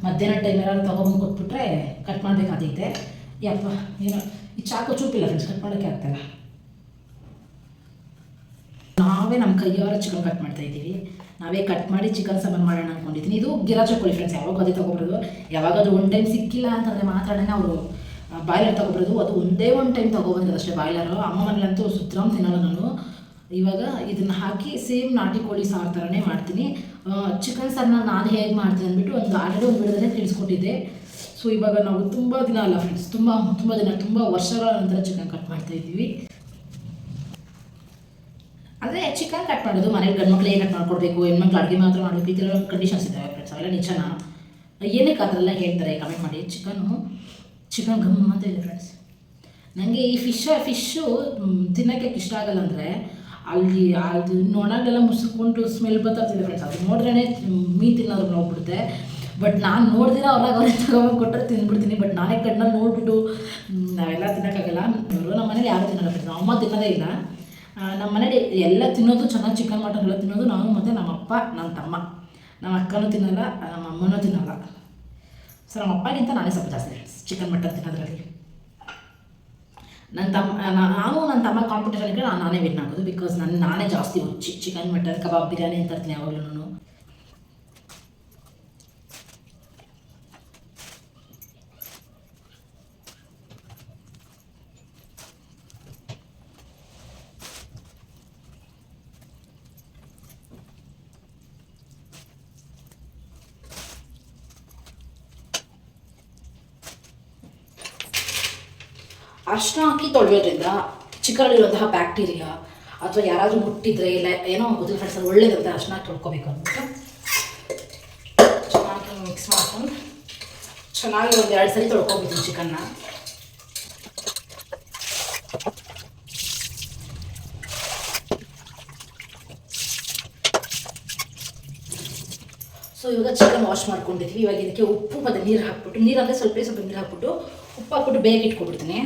ಮಧ್ಯಾಹ್ನ ಟೈಮ್ ಯಾರು ತೊಗೊಂಬಂದು ಕೊಟ್ಬಿಟ್ರೆ ಕಟ್ ಮಾಡಬೇಕಾದೈತೆ. ಯಪ್ಪ ಏನೋ ಈ ಚಾಕು ಚೂಪಿಲ್ಲ ಫ್ರೆಂಡ್ಸ್, ಕಟ್ ಮಾಡೋಕ್ಕೆ ಆಗ್ತಾಯಿಲ್ಲ. ನಾವೇ ನಮ್ಮ ಕೈಯಾರ ಚಿಕನ್ ಕಟ್ ಮಾಡ್ತಾಯಿದ್ದೀವಿ. ನಾವೇ ಕಟ್ ಮಾಡಿ ಚಿಕನ್ ಸಾಂಬಾರು ಮಾಡೋಣ ಅಂದ್ಕೊಂಡಿದ್ದೀನಿ. ಇದು ಗಿರಾಜ್ ಹಾಕೊಳ್ಳಿ ಫ್ರೆಂಡ್ಸ್, ಯಾವಾಗ ಅದೇ ತೊಗೊಬರೋದು. ಯಾವಾಗಾದ್ರೂ ಒಂದು ಟೈಮ್ ಸಿಕ್ಕಿಲ್ಲ ಅಂತಂದರೆ ಮಾತ್ರನೇ ಅವರು ಬಾಯ್ಲರ್ ತೊಗೊಬರೋದು. ಅದು ಒಂದೇ ಒಂದು ಟೈಮ್ ತೊಗೊಬಂದಿರೋದು ಅಷ್ಟೇ ಬಾಯ್ಲರು. ಅಮ್ಮ ಮನೇಲಂತೂ ಸುತ್ತರಾಮ್ ತಿನ್ನೋಲ್ಲ ನಾನು. ಇವಾಗ ಇದನ್ನು ಹಾಕಿ ಸೇಮ್ ನಾಟಿ ಕೋಳಿ ಸಾರು ಥರನೇ ಮಾಡ್ತೀನಿ. ಚಿಕನ್ ಸಾರನ್ನ ನಾನು ಹೇಗೆ ಮಾಡ್ತೀನಿ ಅಂದ್ಬಿಟ್ಟು ಆಲ್ರೆಡಿ ಒಂದು ವಿಡಿಯೋದಲ್ಲೇ ತಿಳಿಸ್ಕೊಟ್ಟಿದ್ದೆ. ಸೊ ಇವಾಗ ನಾವು ತುಂಬ ದಿನ ಅಲ್ಲ ಫ್ರೆಂಡ್ಸ್, ತುಂಬ ದಿನ, ತುಂಬ ವರ್ಷಗಳ ನಂತರ ಚಿಕನ್ ಕಟ್ ಮಾಡ್ತಾಯಿದ್ದೀವಿ. ಅಂದರೆ ಚಿಕನ್ ಕಟ್ ಮಾಡೋದು ಮನೇಲಿ ಗಂಡು ಮಕ್ಳು ಕಟ್ ಮಾಡ್ಕೊಡ್ಬೇಕು, ಹೆಣ್ಮಕ್ಳು ಅಡುಗೆ ಮಾತ್ರ ಮಾಡಬೇಕು, ಈ ಥರ ಕಂಡೀಷನ್ಸ್ ಇದ್ದಾವೆ ಫ್ರೆಂಡ್ಸ್. ಅವೆಲ್ಲ ನಿಜನಾ? ಏನಕ್ಕೆ ಆ ಥರ ಎಲ್ಲ ಹೇಳ್ತಾರೆ ಕಮೆಂಟ್ ಮಾಡಿ. ಚಿಕನ್ ಗಮ್ ಅಂತ ಇದೆ ಫ್ರೆಂಡ್ಸ್. ನನಗೆ ಈ ಫಿಶ್ಶು ತಿನ್ನೋಕ್ಕೆ ಇಷ್ಟ ಆಗಲ್ಲ. ಅಂದರೆ ಅಲ್ಲಿ ಅದು ನೊಣಗೆಲ್ಲ ಮುಸ್ಕೊಂಡು ಸ್ಮೆಲ್ ಬರ್ತಾಯಿದೆ ಫ್ರೆಂಡ್ಸ್. ಅದು ನೋಡ್ರೇ ಮೀನು ತಿನ್ನೋರು ಹೋಗ್ಬಿಡುತ್ತೆ. ಬಟ್ ನಾನು ನೋಡ್ದಿರ ಅವ್ರಿಗೆ ತಗೊಂಡು ಕೊಟ್ಟರೆ ತಿಂದ್ಬಿಡ್ತೀನಿ. ಬಟ್ ನಾನೇ ಕಣ್ಣಲ್ಲಿ ನೋಡಿಬಿಟ್ಟು ನಾವೆಲ್ಲ ತಿನ್ನೋಕ್ಕಾಗಲ್ಲ. ನಮ್ಮ ಮನೇಲಿ ಯಾರು ತಿನ್ನೋಲ್ಲ ಫ್ರೆಂಡ್ಸ್. ಅಮ್ಮ ತಿನ್ನೋದೇ ಇಲ್ಲ. ನಮ್ಮ ಮನೇಲಿ ಎಲ್ಲ ತಿನ್ನೋದು ಚೆನ್ನಾಗಿ, ಚಿಕನ್ ಮಟನ್ ಎಲ್ಲ ತಿನ್ನೋದು ನಾವು ಮತ್ತು ನಮ್ಮ ಅಪ್ಪ, ನನ್ನ ತಮ್ಮ. ನಮ್ಮ ಅಕ್ಕನೂ ತಿನ್ನೋಲ್ಲ, ನಮ್ಮ ಅಮ್ಮನೂ ತಿನ್ನೋಲ್ಲ. ಸೊ ನಮ್ಮ ಅಪ್ಪಗಿಂತ ನಾನೇ ಸ್ವಲ್ಪ ಜಾಸ್ತಿ ಫ್ರೆಂಡ್ಸ್ ಚಿಕನ್ ಮಟನ್ ತಿನ್ನೋದ್ರಲ್ಲಿ. ನನ್ನ ತಮ್ಮ ಕಾಂಪಿಟೇಷನ್ಗೆ ನಾನೇ ವಿನ್ ಆಗೋದು. ಬಿಕಾಸ್ ನಾನೇ ಜಾಸ್ತಿ ಚಿಕನ್ ಮಟನ್ ಕಬಾಬ್ ಬಿರಿಯಾನಿ ಅಂತ ಇರ್ತೀನಿ ಯಾವಾಗಲೂ. ಅರಿಶಿನ ಹಾಕಿ ತೊಳೆಯೋದ್ರಿಂದ ಚಿಕನಲ್ಲಿರುವಂತಹ ಬ್ಯಾಕ್ಟೀರಿಯಾ ಅಥವಾ ಯಾರಾದರೂ ಮುಟ್ಟಿದ್ರೆ ಇಲ್ಲ ಏನೋ ಗೊತ್ತಿಲ್ಲ ಫ್ರೆಂಡ್ಸ್, ಅದು ಒಳ್ಳೇದಂತ ಅರಿಶಿನ ಹಾಕಿ ತೊಳ್ಕೊಬೇಕು ಅಂದ್ಬಿಟ್ಟು ಚೆನ್ನಾಗಿ ಮಿಕ್ಸ್ ಮಾಡ್ಕೊಂಡು ಚೆನ್ನಾಗಿ 1-2 ಸರಿ ತೊಳ್ಕೊಬಿಡ್ತೀನಿ ಚಿಕನ್ನ. ಇವಾಗ ಚಿಕನ್ ವಾಶ್ ಮಾಡ್ಕೊಂಡಿದ್ವಿ. ಇವಾಗ ಇದಕ್ಕೆ ಉಪ್ಪು ಮತ್ತು ನೀರು ಹಾಕ್ಬಿಟ್ಟು, ನೀರು ಅಂದರೆ ಸ್ವಲ್ಪ ನೀರು ಹಾಕ್ಬಿಟ್ಟು ಉಪ್ಪು ಹಾಕ್ಬಿಟ್ಟು ಬೇಗ ಇಟ್ಕೊಬಿಡ್ತೀನಿ.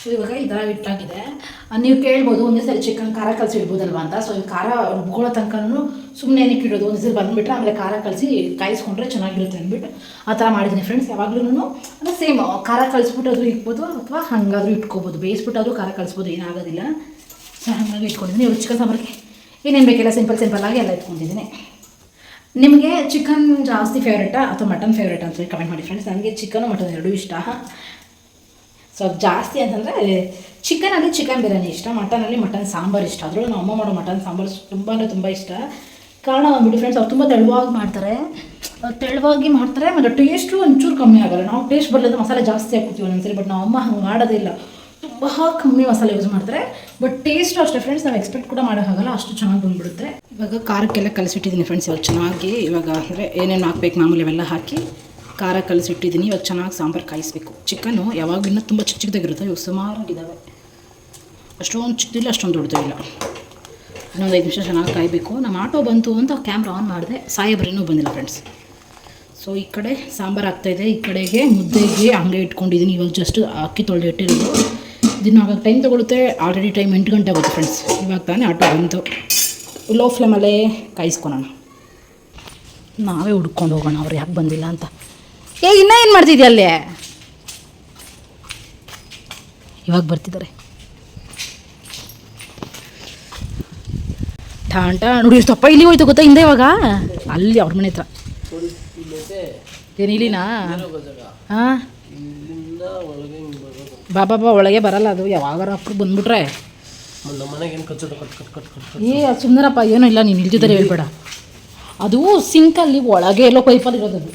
ಸೊ ಇವಾಗ ಈ ಥರ ಇಟ್ಟಾಗಿದೆ. ನೀವು ಕೇಳ್ಬೋದು ಒಂದೇ ಸರಿ ಚಿಕನ್ ಖಾರ ಕಲಸಿ ಇಡ್ಬೋದಲ್ವ ಅಂತ. ಸೊ ಈ ಖಾರ ರುಬ್ಕೊಳ್ಳೋ ತನಕನೂ ಸುಮ್ಮನೆ ಏನಕ್ಕೆ ಇಡೋದು, ಒಂದು ಸರಿ ಬಂದುಬಿಟ್ರೆ ಆಮೇಲೆ ಖಾರ ಕಲಸಿ ಕಾಯಿಸ್ಕೊಂಡ್ರೆ ಚೆನ್ನಾಗಿರುತ್ತೆ ಅಂದ್ಬಿಟ್ಟು ಆ ಥರ ಮಾಡಿದ್ದೀನಿ ಫ್ರೆಂಡ್ಸ್. ಯಾವಾಗಲೂ ಅಂದರೆ ಸೇಮ್ ಖಾರ ಕಲಿಸ್ಬಿಟ್ಟು ಆದರೂ ಇಕ್ಬೋದು ಅಥವಾ ಹಾಗಾದರೂ ಇಟ್ಕೋಬೋದು, ಬೇಯಿಸ್ಬಿಟ್ಟಾದರೂ ಖಾರ ಕಲಿಸ್ಬೋದು, ಏನಾಗೋದಿಲ್ಲ. ಸೊ ಹಾಗಾಗಿ ಇಟ್ಕೊಂಡಿದ್ದೀನಿ. ಇವಾಗ ಚಿಕನ್ ಸಾಂಬಾರಿಗೆ ಏನೇನು ಬೇಕಿಲ್ಲ ಸಿಂಪಲ್ಲಾಗಿ ಎಲ್ಲ ಇಟ್ಕೊಂಡಿದ್ದೀನಿ. ನಿಮಗೆ ಚಿಕನ್ ಜಾಸ್ತಿ ಫೇವ್ರೇಟಾ ಅಥವಾ ಮಟನ್ ಫೇವ್ರೇಟಾ ಅಂತ ಕಮೆಂಟ್ ಮಾಡಿ ಫ್ರೆಂಡ್ಸ್. ನನಗೆ ಚಿಕನು ಮಟನ್ ಎರಡೂ ಇಷ್ಟ. ಸೊ ಜಾಸ್ತಿ ಅಂತಂದರೆ ಚಿಕನಲ್ಲಿ ಚಿಕನ್ ಬಿರಿಯಾನಿ ಇಷ್ಟ, ಮಟನಲ್ಲಿ ಮಟನ್ ಸಾಂಬಾರು ಇಷ್ಟ. ಅದರಲ್ಲೂ ನಮ್ಮ ಅಮ್ಮ ಮಾಡೋ ಮಟನ್ ಸಾಂಬಾರು ತುಂಬ ಇಷ್ಟ. ಕಾರಣ ಬಂದ್ಬಿಟ್ಟು ಫ್ರೆಂಡ್ಸ್, ಅವ್ರು ತುಂಬ ತೆಳುವಾಗಿ ಮಾಡ್ತಾರೆ ಮತ್ತು ಟೇಸ್ಟು ಒಂಚೂರು ಕಮ್ಮಿ ಆಗೋಲ್ಲ. ನಾವು ಟೇಸ್ಟ್ ಬರಲಿಲ್ಲ ಮಸಾಲೆ ಜಾಸ್ತಿ ಹಾಕ್ಬಿಡ್ತೀವಿ ಒಂದೊಂದ್ಸರಿ, ಬಟ್ ನಾವು ಅಮ್ಮ ಹಂಗೆ ಮಾಡೋದಿಲ್ಲ, ತುಂಬ ಕಮ್ಮಿ ಮಸಾಲೆ ಯೂಸ್ ಮಾಡ್ತಾರೆ. ಬಟ್ ಟೇಸ್ಟು ಅಷ್ಟೇ ಫ್ರೆಂಡ್ಸ್, ನಾವು ಎಕ್ಸ್ಪೆಕ್ಟ್ ಕೂಡ ಮಾಡೋಕ್ಕಾಗಲ್ಲ, ಅಷ್ಟು ಚೆನ್ನಾಗಿ ಬಂದುಬಿಡುತ್ತೆ. ಇವಾಗ ಖಾರಕ್ಕೆಲ್ಲ ಕಲಿಸಿಟ್ಟಿದ್ದೀನಿ ಫ್ರೆಂಡ್ಸ್. ಇವಾಗ ಚೆನ್ನಾಗಿ ಇವಾಗ ಅಂದರೆ ಏನೇನು ಹಾಕ್ಬೇಕು ಮಾಮೂಲಿ ಅವೆಲ್ಲ ಹಾಕಿ ಖಾರ ಕಲಿಸಿಟ್ಟಿದ್ದೀನಿ. ಇವಾಗ ಚೆನ್ನಾಗಿ ಸಾಂಬಾರು ಕಾಯಿಸಬೇಕು. ಚಿಕನ್ನು ಯಾವಾಗ ಇನ್ನೂ ತುಂಬ ಚಿಕ್ಕದಾಗಿರುತ್ತೆ. ಇವಾಗ ಸುಮಾರಾಗಿದ್ದಾವೆ, ಅಷ್ಟೊಂದು ಚಿಕ್ಕದಿಲ್ಲ ಅಷ್ಟೊಂದು ದೊಡ್ಡದು ಇಲ್ಲ. ಇನ್ನೊಂದು 5 ನಿಮಿಷ ಚೆನ್ನಾಗಿ ಕಾಯಬೇಕು. ನಮ್ಮ ಆಟೋ ಬಂತು ಅಂತ ಕ್ಯಾಮ್ರಾ ಆನ್ ಮಾಡಿದೆ, ಸಾಹೇಬ್ರೇನೂ ಬಂದಿಲ್ಲ ಫ್ರೆಂಡ್ಸ್. ಸೊ ಈ ಕಡೆ ಸಾಂಬಾರು ಆಗ್ತಾಯಿದೆ, ಈ ಕಡೆಗೆ ಮುದ್ದೆಗೆ ಹಂಗೆ ಇಟ್ಕೊಂಡಿದ್ದೀನಿ. ಇವಾಗ ಜಸ್ಟ್ ಅಕ್ಕಿ ತೊಳೆದು ಇಟ್ಟಿರೋದು. ಇದನ್ನು ಆಗ ಟೈಮ್ ತೊಗೊಳುತ್ತೆ. ಆಲ್ರೆಡಿ ಟೈಮ್ 8 ಗಂಟೆ ಆಗುತ್ತೆ ಫ್ರೆಂಡ್ಸ್. ಇವಾಗ ತಾನೇ ಆಟೋ ಬಂತು. ಲೋ ಫ್ಲೇಮಲ್ಲೇ ಕಾಯಿಸ್ಕೊಳೋಣ, ನಾವೇ ಹುಡ್ಕೊಂಡು ಹೋಗೋಣ ಅವ್ರು ಯಾಕೆ ಬಂದಿಲ್ಲ ಅಂತ. ಇನ್ನೂ ಏನು ಮಾಡ್ತಿದ್ಯಾ ಅಲ್ಲೇ? ಇವಾಗ ಬರ್ತಿದ್ದಾರೆ. ಠಾಂಟ ನೋಡಿ ತಪ್ಪ ಇಲ್ಲಿ ಹೋಯ್ತು ಗೊತ್ತಾ, ಹಿಂದೆ ಇವಾಗ ಅಲ್ಲಿ ಅವ್ರ ಮನೆ ಹತ್ರ ಏನು ಇಲ್ಲಿನಾ? ಹಾಂ ಬಾಬಾ ಒಳಗೆ ಬರಲ್ಲ ಅದು, ಯಾವಾಗಾರ ಅಪ್ಪ ಬಂದ್ಬಿಟ್ರೆ. ಸುಂದರಪ್ಪ ಏನೂ ಇಲ್ಲ, ನೀನು ನಿಲ್ತಿದ್ದಾರೆ ಹೇಳ್ಬೇಡ. ಅದು ಸಿಂಕಲ್ಲಿ ಒಳಗೆ ಎಲ್ಲೋ ಪೈಪಲ್ಲಿ ಇರೋದು ಅದು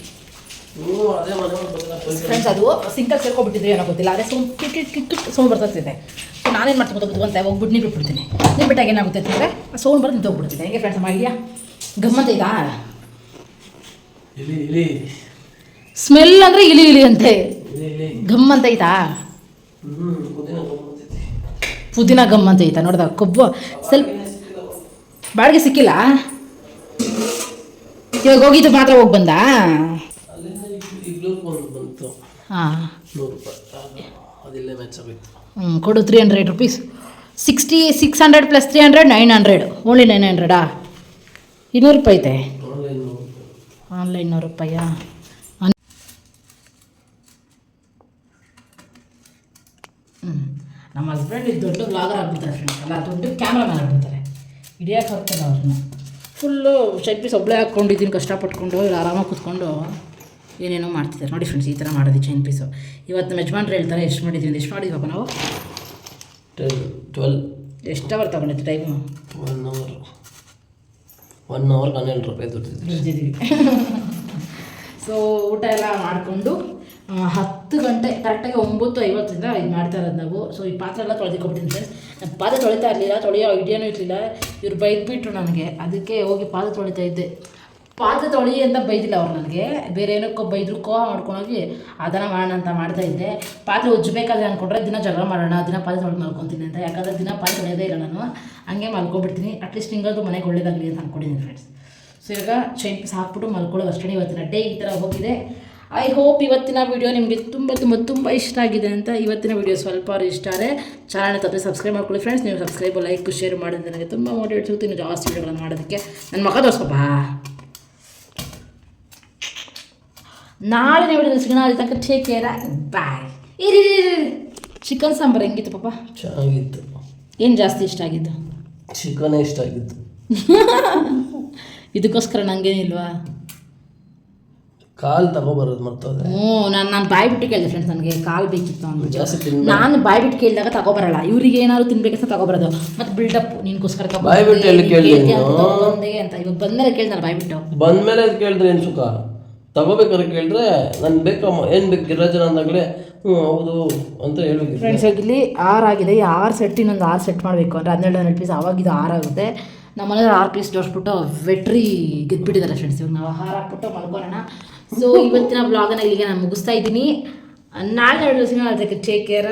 ಫ್ರೆಂಡ್ಸ್. ಅದು ಸಿಂಕಲ್ಲಿ ಸೇರ್ಕೊಬಿಟ್ಟಿದ್ರೆ ಏನೋ ಗೊತ್ತಿಲ್ಲ, ಅದೇ ಸೌಂಡ್ ಬರ್ತಿದೆ. ಸೊ ನಾನೇನು ಮಾಡ್ತೀನಿ ಗೊತ್ತಾಗುತ್ತೆ, ಹೋಗ್ಬಿಟ್ಟು ನೀರು ಬಿಟ್ಬಿಡ್ತೀನಿ. ನೀರು ಬಿಟ್ಟಾಗ ಏನಾಗುತ್ತೆ ಅಂದರೆ ಸೌಂಡ್ ಬರೋದು ನಿಂತೋಗ್ಬಿಡ್ತೀನಿ. ಹೇಗೆ ಫ್ರೆಂಡ್ಸ್ ಮಾಡಿದ್ಯಾ? ಗಮ್ಮಂತ ಇದಾ? ಸ್ಮೆಲ್ ಅಂದರೆ ಇಲಿ ಅಂತೆ, ಗಮ್ಮಂತ ಐತಾ? ಪುದೀನ ಗಮ್ಮಂತ ಐತಾ? ನೋಡ್ದ ಕೊಬ್ಬು ಸ್ವಲ್ಪ ಬಾಡಿಗೆ ಸಿಕ್ಕಿಲ್ಲ. ಇವಾಗ ಹೋಗಿದ್ದು ಮಾತ್ರ ಹೋಗಿ ಬಂದ. ಹಾಂ ಕೊಡು 300 rupees. 600 + 300 900. ಓನ್ಲಿ 900. 200 ರೂಪಾಯಿ ಐತೆ ಆನ್ಲೈನ್. 100 ರೂಪಾಯಾ? ನಮ್ಮ ಹಸ್ಬೆಂಡ್ ಇದು ದೊಡ್ಡ ವ್ಲಾಗರ್ ಆಗ್ಬಿಡ್ತಾರೆ ಫ್ರೆಂಡ್ಸ್, ಅಲ್ಲ ದೊಡ್ಡ ಕ್ಯಾಮ್ರಾಮನ್ ಆಗ್ಬಿಡ್ತಾರೆ. ಹಿಡಿಯೋಕೆ ಹೋಗ್ತಾರೆ ಅವ್ರನ್ನ. ಫುಲ್ಲು ಶೈಟ್ ಪೀಸ್ ಒಬ್ಬಳೇ ಹಾಕ್ಕೊಂಡಿದ್ದೀನಿ ಕಷ್ಟಪಟ್ಕೊಂಡು, ಇಲ್ಲ ಆರಾಮಾಗಿ ಕೂತ್ಕೊಂಡು ಏನೇನೋ ಮಾಡ್ತಿದ್ದಾರೆ ನೋಡಿ ಫ್ರೆಂಡ್ಸ್. ಈ ಥರ ಮಾಡೋದು ಚೈನ್ ಪೀಸು. ಇವತ್ತು ನಮ್ಮ ಯಜಮಾನ್ರು ಹೇಳ್ತಾರೆ ಎಷ್ಟು ಮಾಡಿದ್ದೀವಿ, ಎಷ್ಟು ಮಾಡಿದ್ವಪ್ಪ ನಾವು? 12. ಎಷ್ಟು ಅವರ್ ತೊಗೊಂಡಿದ್ದು ಟೈಮು? 1 hour 12 ರೂಪಾಯಿ ದುಡ್ಡಿದ್ದೀವಿ. ಸೊ ಊಟ ಎಲ್ಲ ಮಾಡಿಕೊಂಡು 10 ಗಂಟೆ ಕರೆಕ್ಟಾಗಿ 9:50 ಇದು ಮಾಡ್ತಾ ಇರೋದು ನಾವು. ಸೊ ಈ ಪಾತ್ರೆ ಎಲ್ಲ ತೊಳೆದಿಕೊಬಿಟ್ಟಿದ್ದೀನಿ ಫ್ರೆಂಡ್ಸ್. ನಾನು ಪಾತ್ರೆ ತೊಳಿತಾ ಇರಲಿಲ್ಲ, ತೊಳೆಯೋ ಐಡಿಯಾನೂ ಇರಲಿಲ್ಲ. ಇವ್ರು ಬೈದ್ಬಿಟ್ರು ನನಗೆ, ಅದಕ್ಕೆ ಹೋಗಿ ಪಾತ್ರೆ ತೊಳಿತಾ ಇದ್ದೆ. ಪಾತ್ರೆ ತೊಳಿ ಅಂತ ಬೈದಿಲ್ಲ ಅವ್ರು ನನಗೆ, ಬೇರೆ ಏನಕ್ಕೋ ಬೈದ್ರು, ಕೋಹ ಮಾಡ್ಕೊಂಡೋಗಿ ಅದನ್ನು ಮಾಡೋಣ ಅಂತ ಮಾಡ್ತಾಯಿದ್ದೆ. ಪಾತ್ರೆ ಉಜ್ಜಬೇಕಾದ್ರೆ ಅಂದ್ಕೊಂಡ್ರೆ ದಿನ ಜಗಳ ಮಾಡೋಣ, ದಿನ ಪಾತ್ರೆ ತೊಳೆದು ಮಲ್ಕೊತೀನಿ ಅಂತ. ಯಾಕಂದರೆ ದಿನ ಪಾತ್ರೆ ತೊಳೆಯೋದೇ ಇಲ್ಲ ನಾನು, ಹಂಗೆ ಮಲ್ಕೊಬಿಡ್ತೀನಿ. ಅಟ್ಲೀಸ್ಟ್ ಹಿಂಗದು ಮನೆಗೆ ಒಳ್ಳೇದಾಗಲಿ ಅಂತ ಅಂದ್ಕೊಂಡಿದ್ದೀನಿ ಫ್ರೆಂಡ್ಸ್. ಸೊ ಇವಾಗ ಚೈನ್ ಪೀಸ್ ಹಾಕ್ಬಿಟ್ಟು ಮಲ್ಕೊಳ್ಳೋದು ಅಷ್ಟೇ. ಇವತ್ತಿನ ಡೇ ಈ ಥರ ಹೋಗಿದೆ. ಐ ಹೋಪ್ ಇವತ್ತಿನ ವೀಡಿಯೋ ನಿಮಗೆ ತುಂಬ ಇಷ್ಟ ಆಗಿದೆ ಅಂತ. ಇವತ್ತಿನ ವೀಡಿಯೋ ಸ್ವಲ್ಪ ಇಷ್ಟ ಆದರೆ ಚಾನಲ್ನ ತಪ್ಪದೆ ಸಬ್ಸ್ಕ್ರೈಬ್ ಮಾಡ್ಕೊಳ್ಳಿ ಫ್ರೆಂಡ್ಸ್. ನೀವು ಸಬ್ಸ್ಕ್ರೈಬ್, ಲೈಕ್, ಶೇರ್ ಮಾಡಿದ್ರೆ ನನಗೆ ತುಂಬ ಮೋಟಿವೇಟ್ ಸಿಗುತ್ತೆ ಇನ್ನು ಜಾಸ್ತಿ ವೀಡಿಯೋಗಳನ್ನು ಮಾಡೋದಕ್ಕೆ. ನನ್ನ ಮಗ ತೋರಿಸ್ಕೊಪ್ಪ. ನಾಳೆ ವಿಡಿಯೋದಲ್ಲಿ ಸಿಗೋಣ. ಅಲ್ಲಿ ತನಕ ಟೇಕ್ ಕೇರ್, ಬಾಯ್. ಇರಿ ಚಿಕನ್ ಸಾಂಬಾರು ಹೆಂಗಿತ್ತು ಪಾಪ? ಚೆನ್ನಾಗಿತ್ತು. ಏನು ಜಾಸ್ತಿ ಇಷ್ಟ ಆಗಿದ್ದು? ಚಿಕನೇ ಇಷ್ಟ ಆಗಿತ್ತು. ಇದಕ್ಕೋಸ್ಕರ ನನಗೇನಿಲ್ವಾ? ಕಾಲು ತಗೊಬರೋದು ಮರ್ತೋದೆ. ನಾನು ಬಾಯಿ ಬಿಟ್ಟು ಕೇಳಿದೆ ಫ್ರೆಂಡ್ಸ್, ನನಗೆ ಕಾಲು ಬೇಕಿತ್ತು ಅಂದ್ಬಿಟ್ಟು. ಜಾಸ್ತಿ ನಾನು ಬಾಯಿ ಬಿಟ್ಟು ಕೇಳಿದಾಗ ತಗೊಬರಲ್ಲ, ಇವರಿಗೆ ಏನಾದ್ರು ತಿನ್ಬೇಕಂತ ತಗೊಬರೋದು. ಮತ್ತು ಬಿಲ್ಡಪ್ ನಿನ್ಗೋಸ್ಕರ ಬಾಯಿ ಬಿಟ್ಟು ಎಲ್ಲಿ ಕೇಳಿದೆ ಅಂತ. ಇವಾಗ ಬಂದಮೇಲೆ ಕೇಳಿದಾರೆ ಬಾಯಿ ಬಿಟ್ಟು. ಬಂದಮೇಲೆ ಕೇಳಿದ್ರೆ ಏನು ಸುಖ? ತಗೋಬೇಕಾದ್ರೆ ಕೇಳಿದ್ರೆ ನಾನು ಬೇಕಮ್ಮ ಏನು ಬೇಕು ಗಿರಾಜನ ಅಂದಾಗಲೇ ಹೌದು ಅಂತ ಹೇಳ್ಬೇಕು ಫ್ರೆಂಡ್ಸ್. ಇಲ್ಲಿ 6 ಆಗಿದೆ, ಈ 6 ಸೆಟ್ ಇನ್ನೊಂದು 6 ಸೆಟ್ ಮಾಡಬೇಕು ಅಂದರೆ 12 ಪೀಸ್. ಆವಾಗ ಇದು 6 ಆಗುತ್ತೆ. ನಮ್ಮ ಮನೇಲಿ 6 ಪೀಸ್ ಜೋಡಿಸ್ಬಿಟ್ಟು ವೆಟ್ರಿ ಗೆದ್ಬಿಟ್ಟಿದ್ದಾರೆ ಫ್ರೆಂಡ್ಸ್. ಇವಾಗ ನಾವು 6 ಹಾಕ್ಬಿಟ್ಟು ಮಲ್ಕೊಳ್ಳೋಣ. ಸೊ ಇವತ್ತಿನ ಬ್ಲಾಗನ್ನು ಇಲ್ಲಿಗೆ ನಾನು ಮುಗಿಸ್ತಾ ಇದ್ದೀನಿ. ನಾಳೆ 2 ದಿವಸ ಅದಕ್ಕೆ ಟೇಕ್ ಕೇರ್.